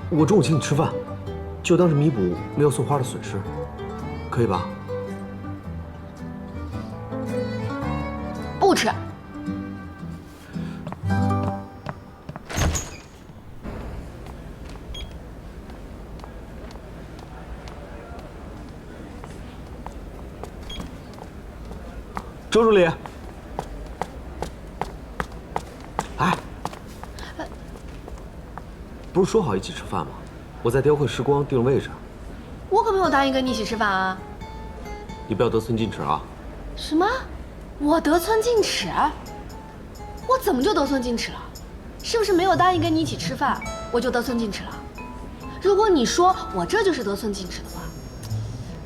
我中午请你吃饭，就当是弥补没有送花的损失，可以吧？不吃。周助理，哎，不是说好一起吃饭吗？我在雕刻时光定了位置。我可没有答应跟你一起吃饭啊！你不要得寸进尺啊！什么？我得寸进尺？我怎么就得寸进尺了？是不是没有答应跟你一起吃饭，我就得寸进尺了？如果你说我这就是得寸进尺的话，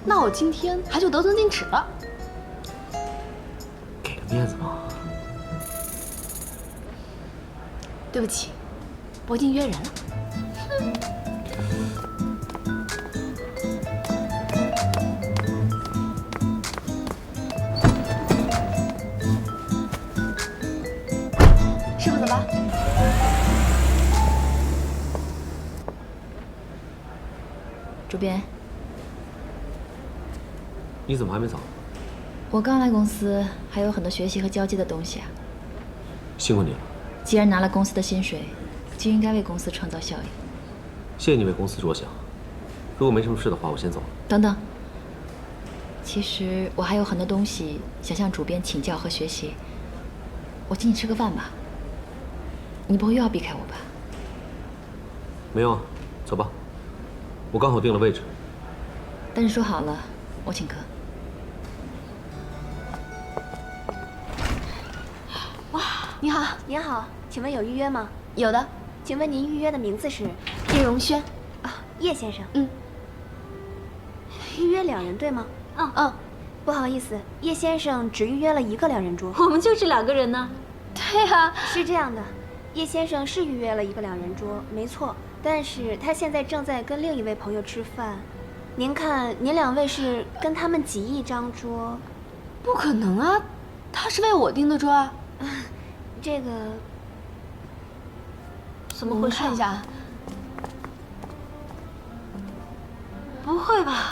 那我今天还就得寸进尺了。给个面子嘛。对不起，我已经约人了。师傅走吧。主编，你怎么还没走？我刚来公司，还有很多学习和交际的东西啊。辛苦你了。既然拿了公司的薪水，就应该为公司创造效益。谢谢你为公司着想。如果没什么事的话，我先走了。等等，其实我还有很多东西想向主编请教和学习。我请你吃个饭吧。你不会又要避开我吧？没有啊，走吧。我刚好定了位置。但是说好了，我请客。哇，你好，您好，请问有预约吗？有的。请问您预约的名字是？叶荣轩。啊，叶先生。嗯。预约2人对吗？嗯。不好意思，叶先生只预约了1个2人桌。我们就是2个人呢。对呀，是这样的，叶先生是预约了1个2人桌，没错。但是他现在正在跟另一位朋友吃饭，您看，您2位是跟他们挤一张桌？不可能啊，他是为我订的桌啊。这个怎么回事？看一下。不会吧？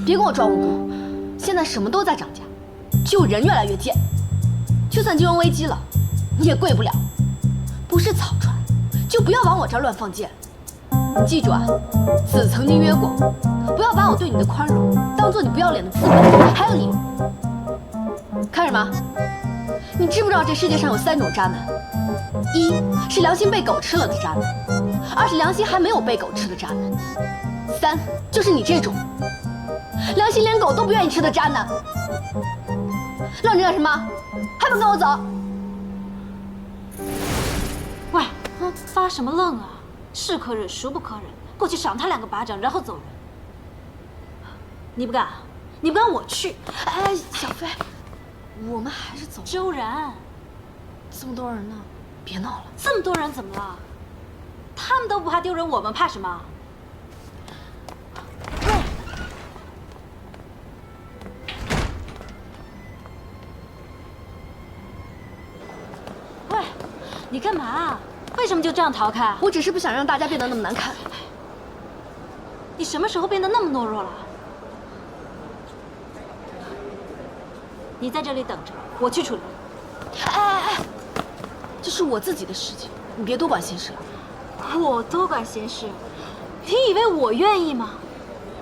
别跟我装无辜，现在什么都在涨价，就人越来越贱。就算金融危机了，你也贵不了。不是草船，就不要往我这儿乱放箭。你记住啊，子曾经约过，不要把我对你的宽容当做你不要脸的资本。还有你，看什么？你知不知道这世界上有3种渣男？一是良心被狗吃了的渣男，2是良心还没有被狗吃的渣男，3就是你这种良心连狗都不愿意吃的渣男。愣着干什么？还不跟我走？喂，发什么愣啊？是可忍，孰不可忍？过去赏他2个巴掌，然后走人。你不敢？你不敢，我去。哎，小飞，我们还是走。周然，这么多人呢，别闹了。这么多人怎么了？他们都不怕丢人，我们怕什么？喂，你干嘛？为什么就这样逃开？我只是不想让大家变得那么难看。你什么时候变得那么懦弱了？你在这里等着，我去处理。哎，这是我自己的事情，你别多管闲事了。我多管闲事？你以为我愿意吗？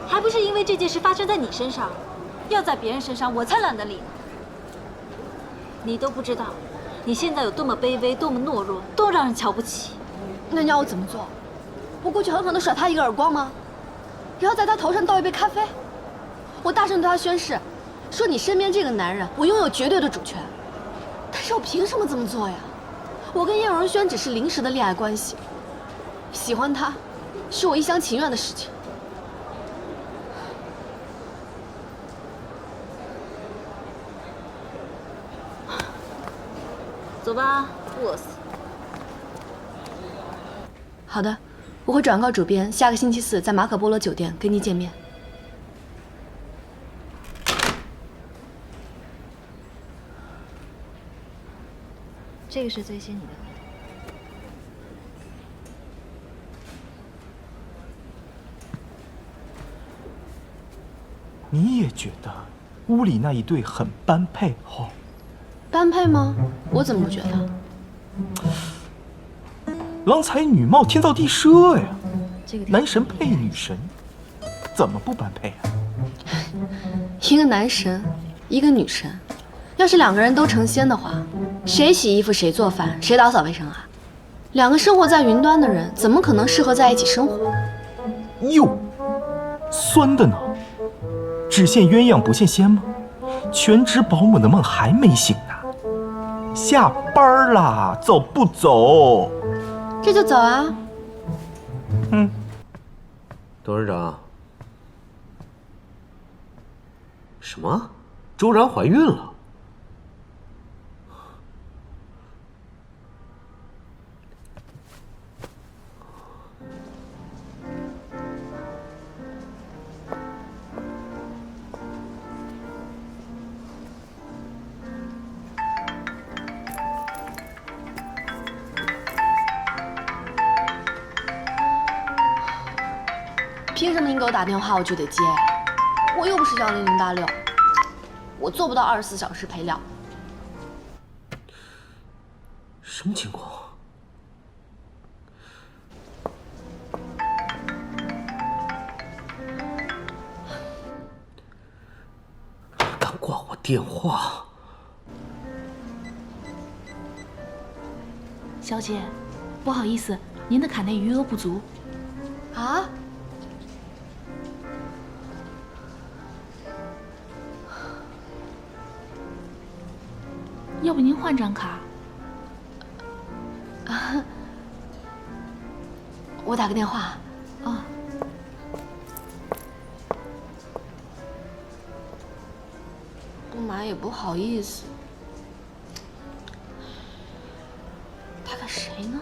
还不是因为这件事发生在你身上，要在别人身上我才懒得理。你都不知道，你现在有多么卑微，多么懦弱，多让人瞧不起。那你要我怎么做？我过去狠狠地甩他一个耳光吗？然后在他头上倒一杯咖啡？我大声对他宣誓，说你身边这个男人，我拥有绝对的主权。但是我凭什么这么做呀？我跟叶荣轩只是临时的恋爱关系，喜欢他，是我一厢情愿的事情。走吧，饿死。好的，我会转告主编，下个星期4在马可波罗酒店跟你见面。这个是最新你的。你也觉得屋里那一对很般配哦？般配吗？我怎么不觉得？郎才女貌，天造地设呀！这个男神配女神，怎么不般配啊？一个男神，一个女神，要是2个人都成仙的话，谁洗衣服谁做饭谁打扫卫生啊？2个生活在云端的人，怎么可能适合在一起生活？哟，酸的呢？只羡鸳鸯不羡仙吗？全职保姆的梦还没醒呢。下班啦，走不走？这就走啊。董事长，什么？周然怀孕了？凭什么你给我打电话我就得接呀？我又不是10086，我做不到24小时陪聊。什么情况？敢挂我电话？小姐，不好意思，您的卡内余额不足。啊？要不您换张卡？我打个电话。啊。不买也不好意思。打给谁呢？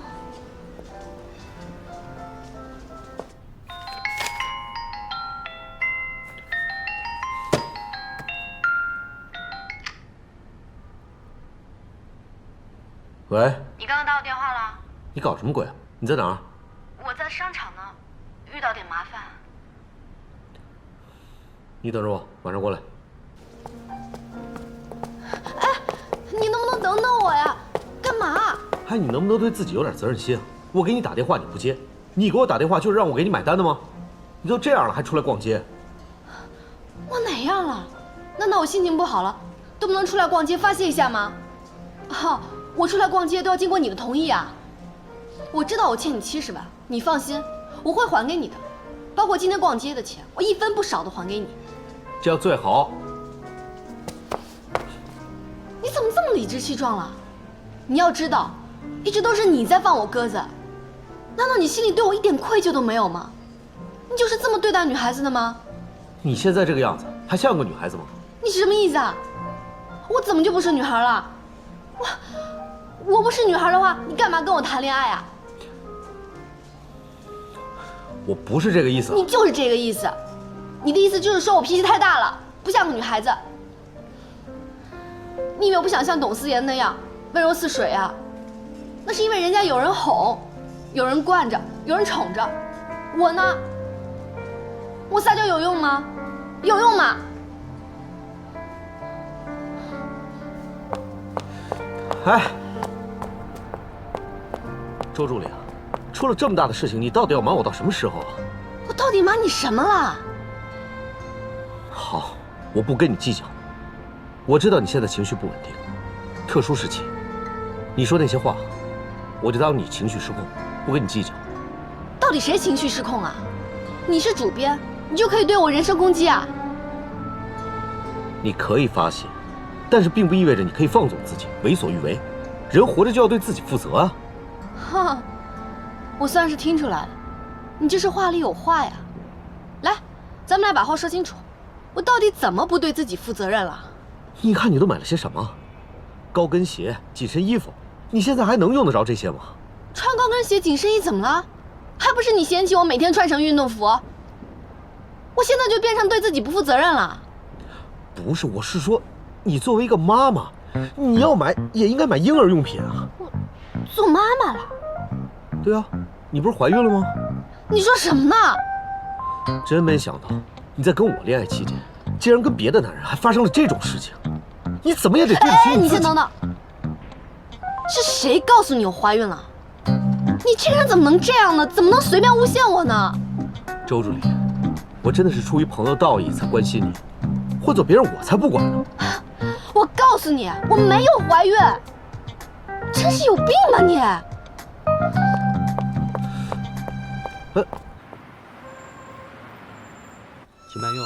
喂，你刚刚打我电话了？你搞什么鬼啊？你在哪儿？我在商场呢，遇到点麻烦。你等着我，马上过来。哎，你能不能等等我呀？干嘛？哎，你能不能对自己有点责任心啊？我给你打电话你不接，你给我打电话就是让我给你买单的吗？你都这样了还出来逛街？我哪样了？难道我心情不好了，都不能出来逛街发泄一下吗？啊，我出来逛街都要经过你的同意啊！我知道我欠你70万，你放心，我会还给你的，包括今天逛街的钱，我1分不少的还给你。这样最好。你怎么这么理直气壮了？你要知道，一直都是你在放我鸽子，难道你心里对我一点愧疚都没有吗？你就是这么对待女孩子的吗？你现在这个样子还像个女孩子吗？你什么意思啊？我怎么就不是女孩了？我不是女孩的话，你干嘛跟我谈恋爱啊？我不是这个意思。你就是这个意思。你的意思就是说我脾气太大了，不像个女孩子。你以为我不想像董思妍那样温柔似水啊？那是因为人家有人哄，有人惯着，有人宠着。我呢？我撒娇有用吗？有用吗？哎，周助理啊，出了这么大的事情，你到底要瞒我到什么时候啊？我到底瞒你什么了？好，我不跟你计较。我知道你现在情绪不稳定，特殊时期，你说那些话，我就当你情绪失控，不跟你计较。到底谁情绪失控啊？你是主编，你就可以对我人身攻击啊？你可以发泄，但是并不意味着你可以放纵自己，为所欲为。人活着就要对自己负责啊！哼，我算是听出来了，你这是话里有话呀。来，咱们来把话说清楚，我到底怎么不对自己负责任了？你看你都买了些什么？高跟鞋、紧身衣服，你现在还能用得着这些吗？穿高跟鞋、紧身衣怎么了？还不是你嫌弃我每天穿成运动服？我现在就变成对自己不负责任了。不是，我是说，你作为一个妈妈，你要买也应该买婴儿用品啊。做妈妈了？对啊，你不是怀孕了吗？你说什么呢？真没想到你在跟我恋爱期间，竟然跟别的男人还发生了这种事情。你怎么也得对得起你先等等，是谁告诉你我怀孕了？你这个人怎么能这样呢？怎么能随便诬陷我呢？周助理，我真的是出于朋友道义才关心你，换做别人我才不管呢。我告诉你，我没有怀孕，真是有病吧你！请慢用。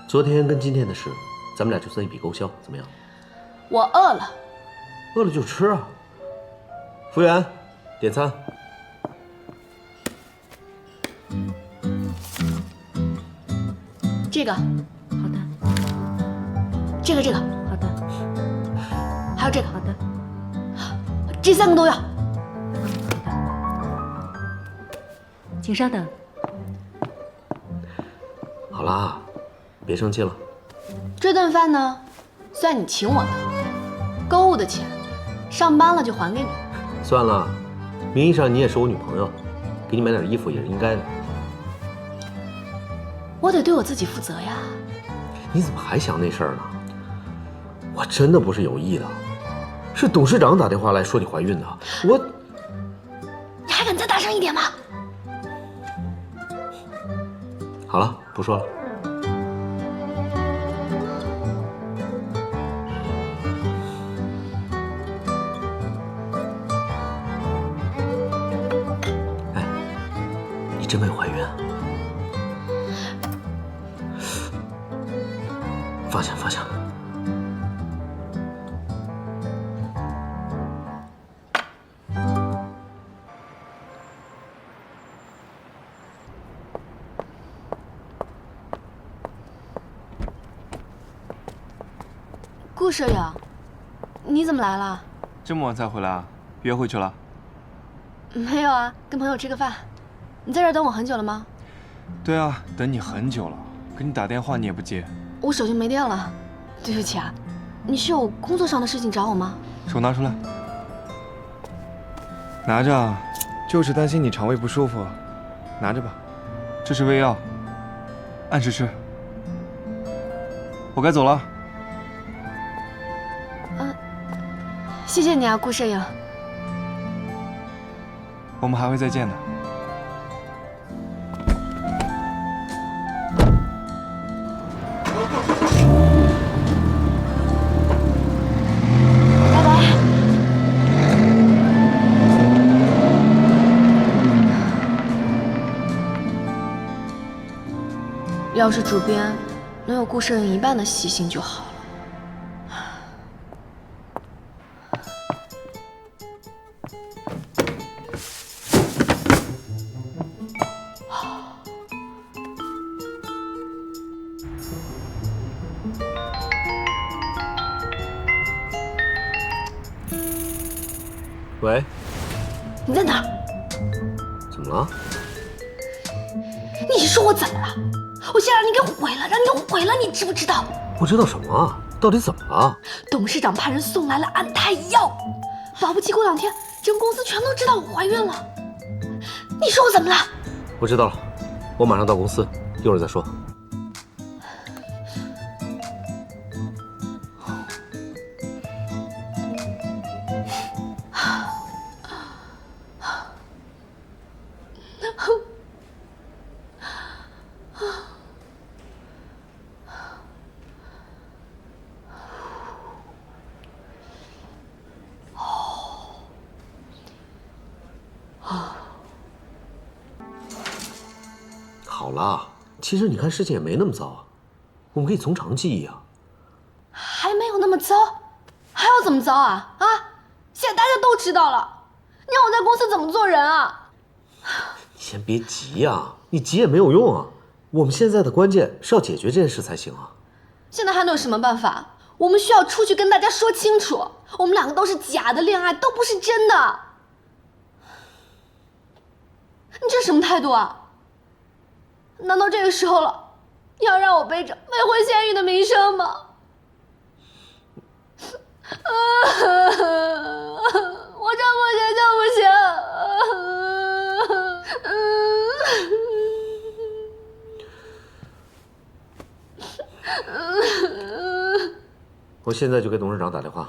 昨天跟今天的事，咱们俩就算一笔勾销，怎么样？我饿了。饿了就吃啊。服务员，点餐。这个。好的。这个。好的。还有这个。好的。这3个都要。请稍等。好啦，别生气了。这顿饭呢，算你请我的，购物的钱，上班了就还给你。算了，名义上你也是我女朋友，给你买点衣服也是应该的。我得对我自己负责呀。你怎么还想那事儿呢？我真的不是有意的，是董事长打电话来说你怀孕的。你还敢再大声一点吗？好了，不说了。哎，你真没有怀孕啊？放下，放下。顾摄影，你怎么来了？这么晚才回来啊？约会去了？没有啊，跟朋友吃个饭。你在这儿等我很久了吗？对啊，等你很久了，给你打电话你也不接。我手机没电了，对不起啊。你是有工作上的事情找我吗？手拿出来。拿着，就是担心你肠胃不舒服，拿着吧。这是胃药，按时吃。我该走了。谢谢你啊，顾摄影。我们还会再见的。拜拜。要是主编能有顾摄影一半的细心就好了。喂，你在哪儿？怎么了？你说我怎么了？我先让你给毁了，让你给毁了，你知不知道？不知道什么啊？到底怎么了？董事长派人送来了安胎药，保不齐过2天，整个公司全都知道我怀孕了。你说我怎么了？我知道了，我马上到公司，一会儿再说。了。其实你看事情也没那么糟啊，我们可以从长计议啊。还没有那么糟，还要怎么糟啊？啊！现在大家都知道了，你让我在公司怎么做人啊？你先别急呀，你急也没有用啊。我们现在的关键是要解决这件事才行啊。现在还能有什么办法？我们需要出去跟大家说清楚，我们两个都是假的恋爱，都不是真的。你这是什么态度啊？难道这个时候了，你要让我背着未婚先孕的名声吗？我这不行就不行。我现在就给董事长打电话。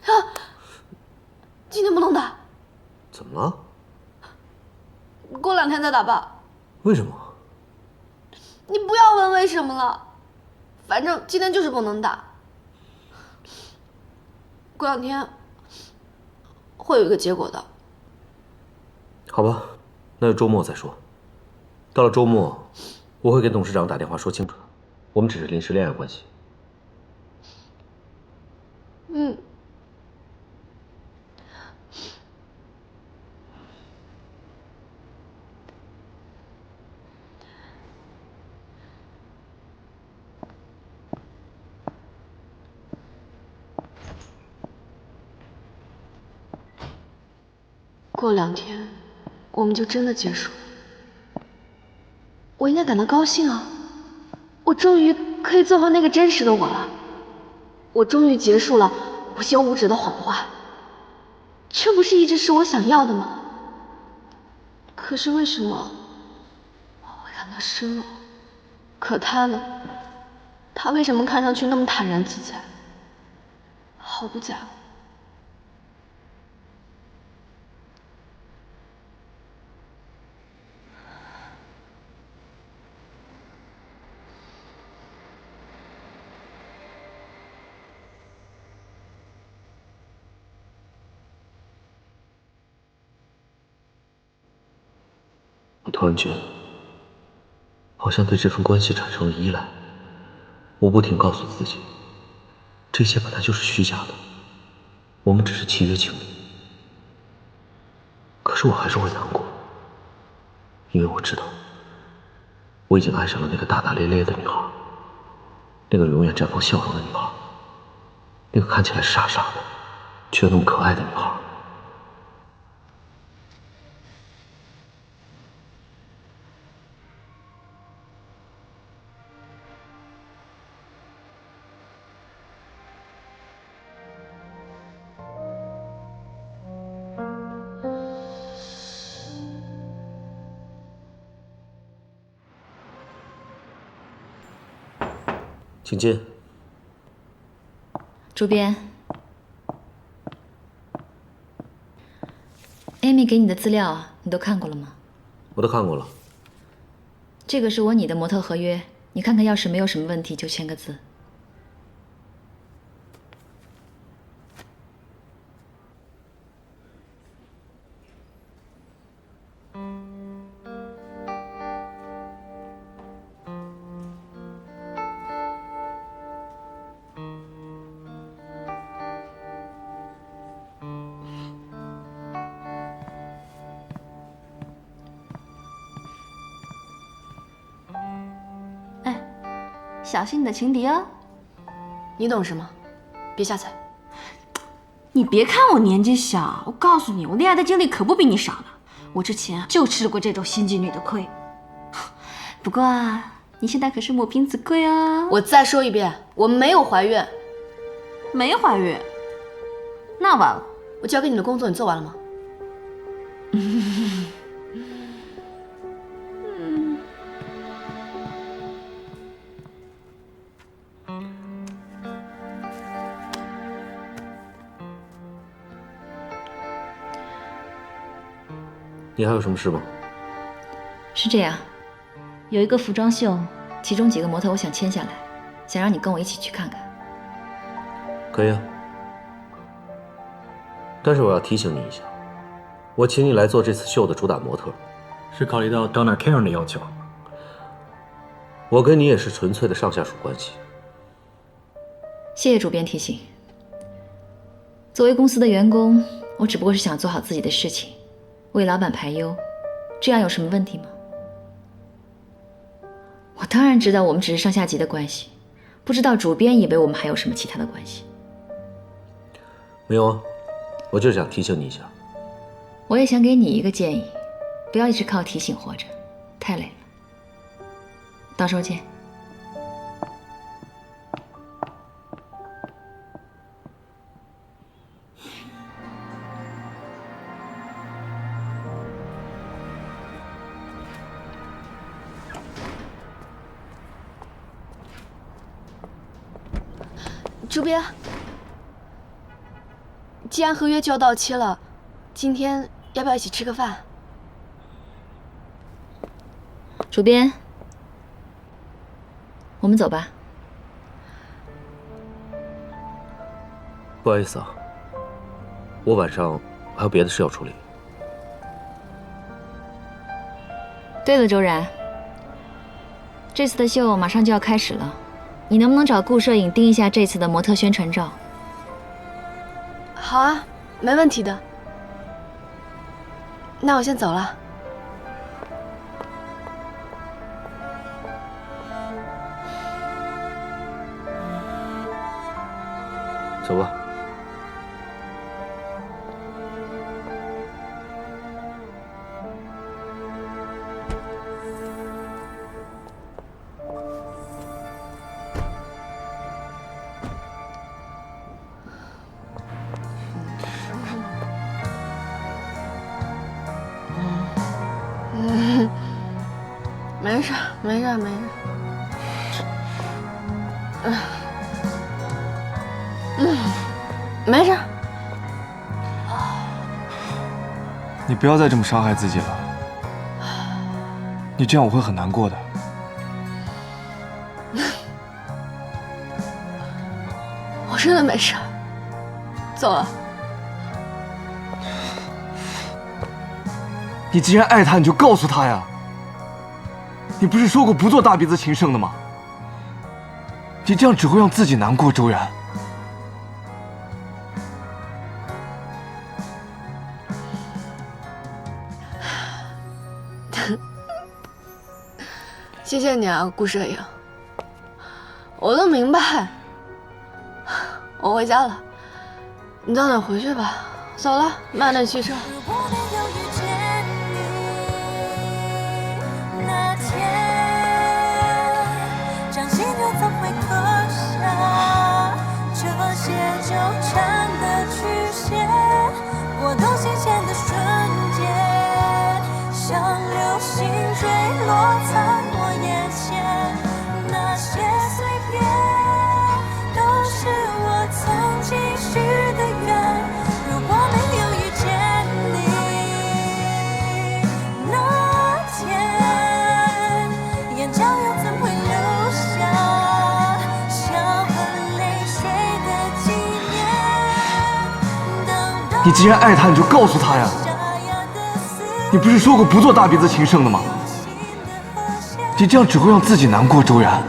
啊！今天不能打。怎么了？过2天再打吧。为什么？你不要问为什么了，反正今天就是不能打。过2天会有一个结果的。好吧，那就周末再说。到了周末，我会给董事长打电话说清楚的。我们只是临时恋爱关系。嗯。过2天，我们就真的结束了。我应该感到高兴啊！我终于可以做回那个真实的我了。我终于结束了无休无止的谎话，这不是一直是我想要的吗？可是为什么我会感到失落？可他呢？他为什么看上去那么坦然自在，毫不在乎？我突然觉得，好像对这份关系产生了依赖。我不停告诉自己，这些本来就是虚假的，我们只是契约情侣。可是我还是会难过，因为我知道，我已经爱上了那个大大咧咧的女孩，那个永远绽放笑容的女孩，那个看起来傻傻的，却又那么可爱的女孩。请进。主编，Amy 给你的资料你都看过了吗？我都看过了。这个是你的模特合约，你看看，要是没有什么问题就签个字。小心你的情敌哦。你懂什么？别瞎猜。你别看我年纪小，我告诉你，我恋爱的经历可不比你少呢。我之前就吃过这种心机女的亏。不过啊，你现在可是母凭子贵哦。我再说一遍，我没有怀孕。没怀孕？那完了。我交给你的工作你做完了吗？你还有什么事吗？是这样，有一个服装秀，其中几个模特我想签下来，想让你跟我一起去看看。可以啊，但是我要提醒你一下，我请你来做这次秀的主打模特，是考虑到 Donna Karen 的要求。我跟你也是纯粹的上下属关系。谢谢主编提醒。作为公司的员工，我只不过是想做好自己的事情，为老板排忧，这样有什么问题吗？我当然知道我们只是上下级的关系，不知道主编以为我们还有什么其他的关系。没有啊，我就是想提醒你一下。我也想给你一个建议，不要一直靠提醒活着，太累了。到时候见。主编，既然合约就要到期了，今天要不要一起吃个饭？主编，我们走吧。不好意思啊，我晚上还有别的事要处理。对了，周然，这次的秀马上就要开始了，你能不能找顾摄影盯一下这次的模特宣传照？好啊，没问题的。那我先走了。走吧。没事，没事，没事。没事。你不要再这么伤害自己了，你这样我会很难过的。我真的没事，走了。你既然爱他，你就告诉他呀。你不是说过不做大鼻子情圣的吗？你这样只会让自己难过，周然。谢谢你啊，顾摄影。我都明白。我回家了，你早点回去吧。走了，慢点驱车。这些纠缠的曲线，拨动心弦的瞬间，像流星坠落在我眼前。那些碎片，都是我曾经许的愿。如果没有遇见你，那天，眼角又怎会流下？你既然爱他，你就告诉他呀。你不是说过不做大鼻子情圣的吗？你这样只会让自己难过，周然。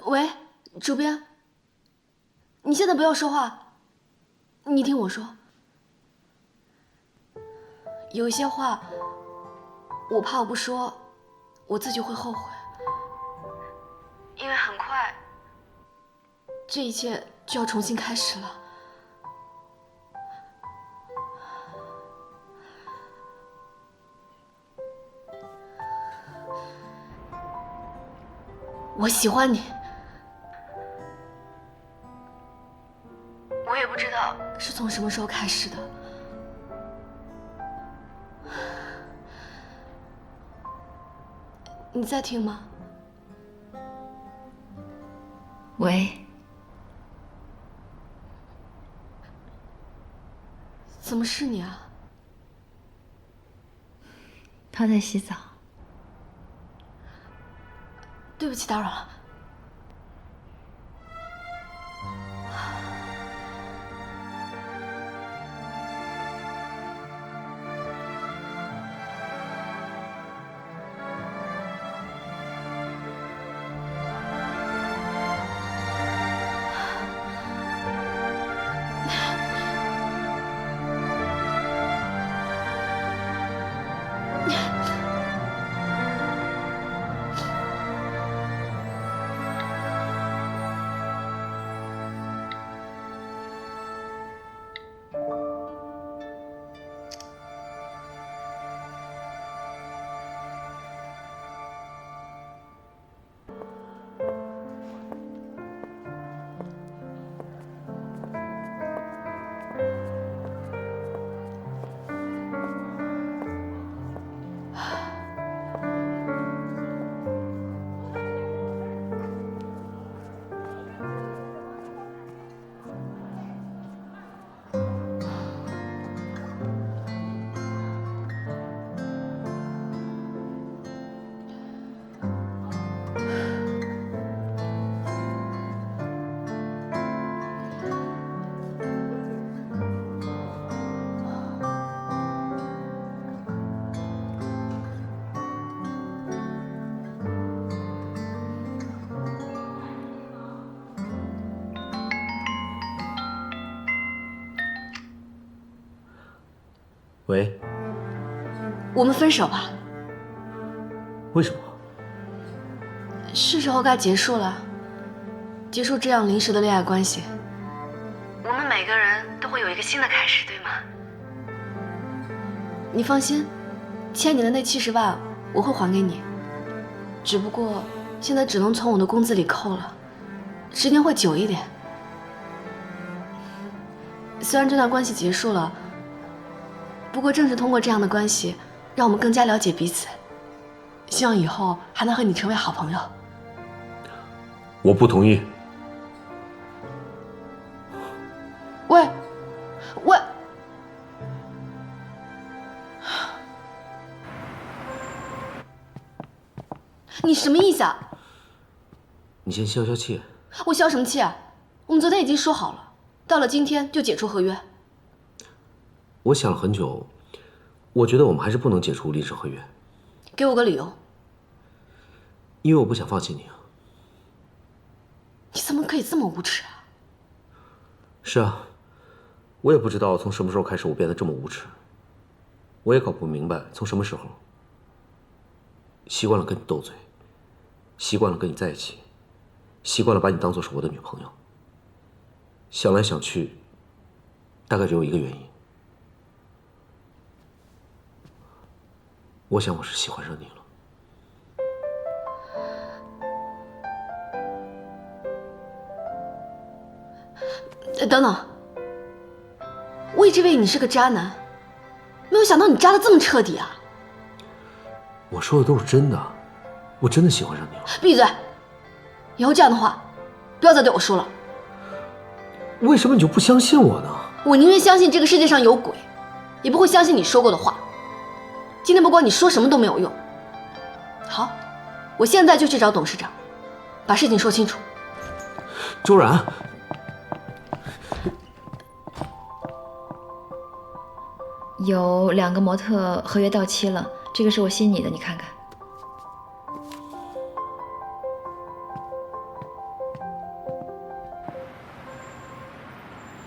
喂，主编，你现在不要说话，你听我说。有一些话，我怕我不说，我自己会后悔。因为很快，这一切就要重新开始了。我喜欢你，我也不知道是从什么时候开始的。你在听吗？喂，怎么是你啊？他在洗澡。对不起，打扰了。喂，我们分手吧。为什么？是时候该结束了，结束这样临时的恋爱关系。我们每个人都会有一个新的开始，对吗？你放心，欠你的那70万我会还给你，只不过现在只能从我的工资里扣了，时间会久一点。虽然这段关系结束了，不过正是通过这样的关系，让我们更加了解彼此。希望以后还能和你成为好朋友。我不同意。喂，喂，你什么意思啊？你先消消气。我消什么气啊？我们昨天已经说好了，到了今天就解除合约。我想了很久，我觉得我们还是不能解除临时合约。给我个理由。因为我不想放弃你啊。你怎么可以这么无耻啊？是啊，我也不知道从什么时候开始我变得这么无耻。我也搞不明白从什么时候习惯了跟你斗嘴，习惯了跟你在一起，习惯了把你当作是我的女朋友。想来想去，大概只有一个原因。我想我是喜欢上你了。等等，我一直以为你是个渣男，没有想到你渣得这么彻底啊！我说的都是真的，我真的喜欢上你了。闭嘴！以后这样的话，不要再对我说了。为什么你就不相信我呢？我宁愿相信这个世界上有鬼，也不会相信你说过的话。今天不管你说什么都没有用。好，我现在就去找董事长，把事情说清楚。周然。有2个模特合约到期了，这个是我新拟的，你看看。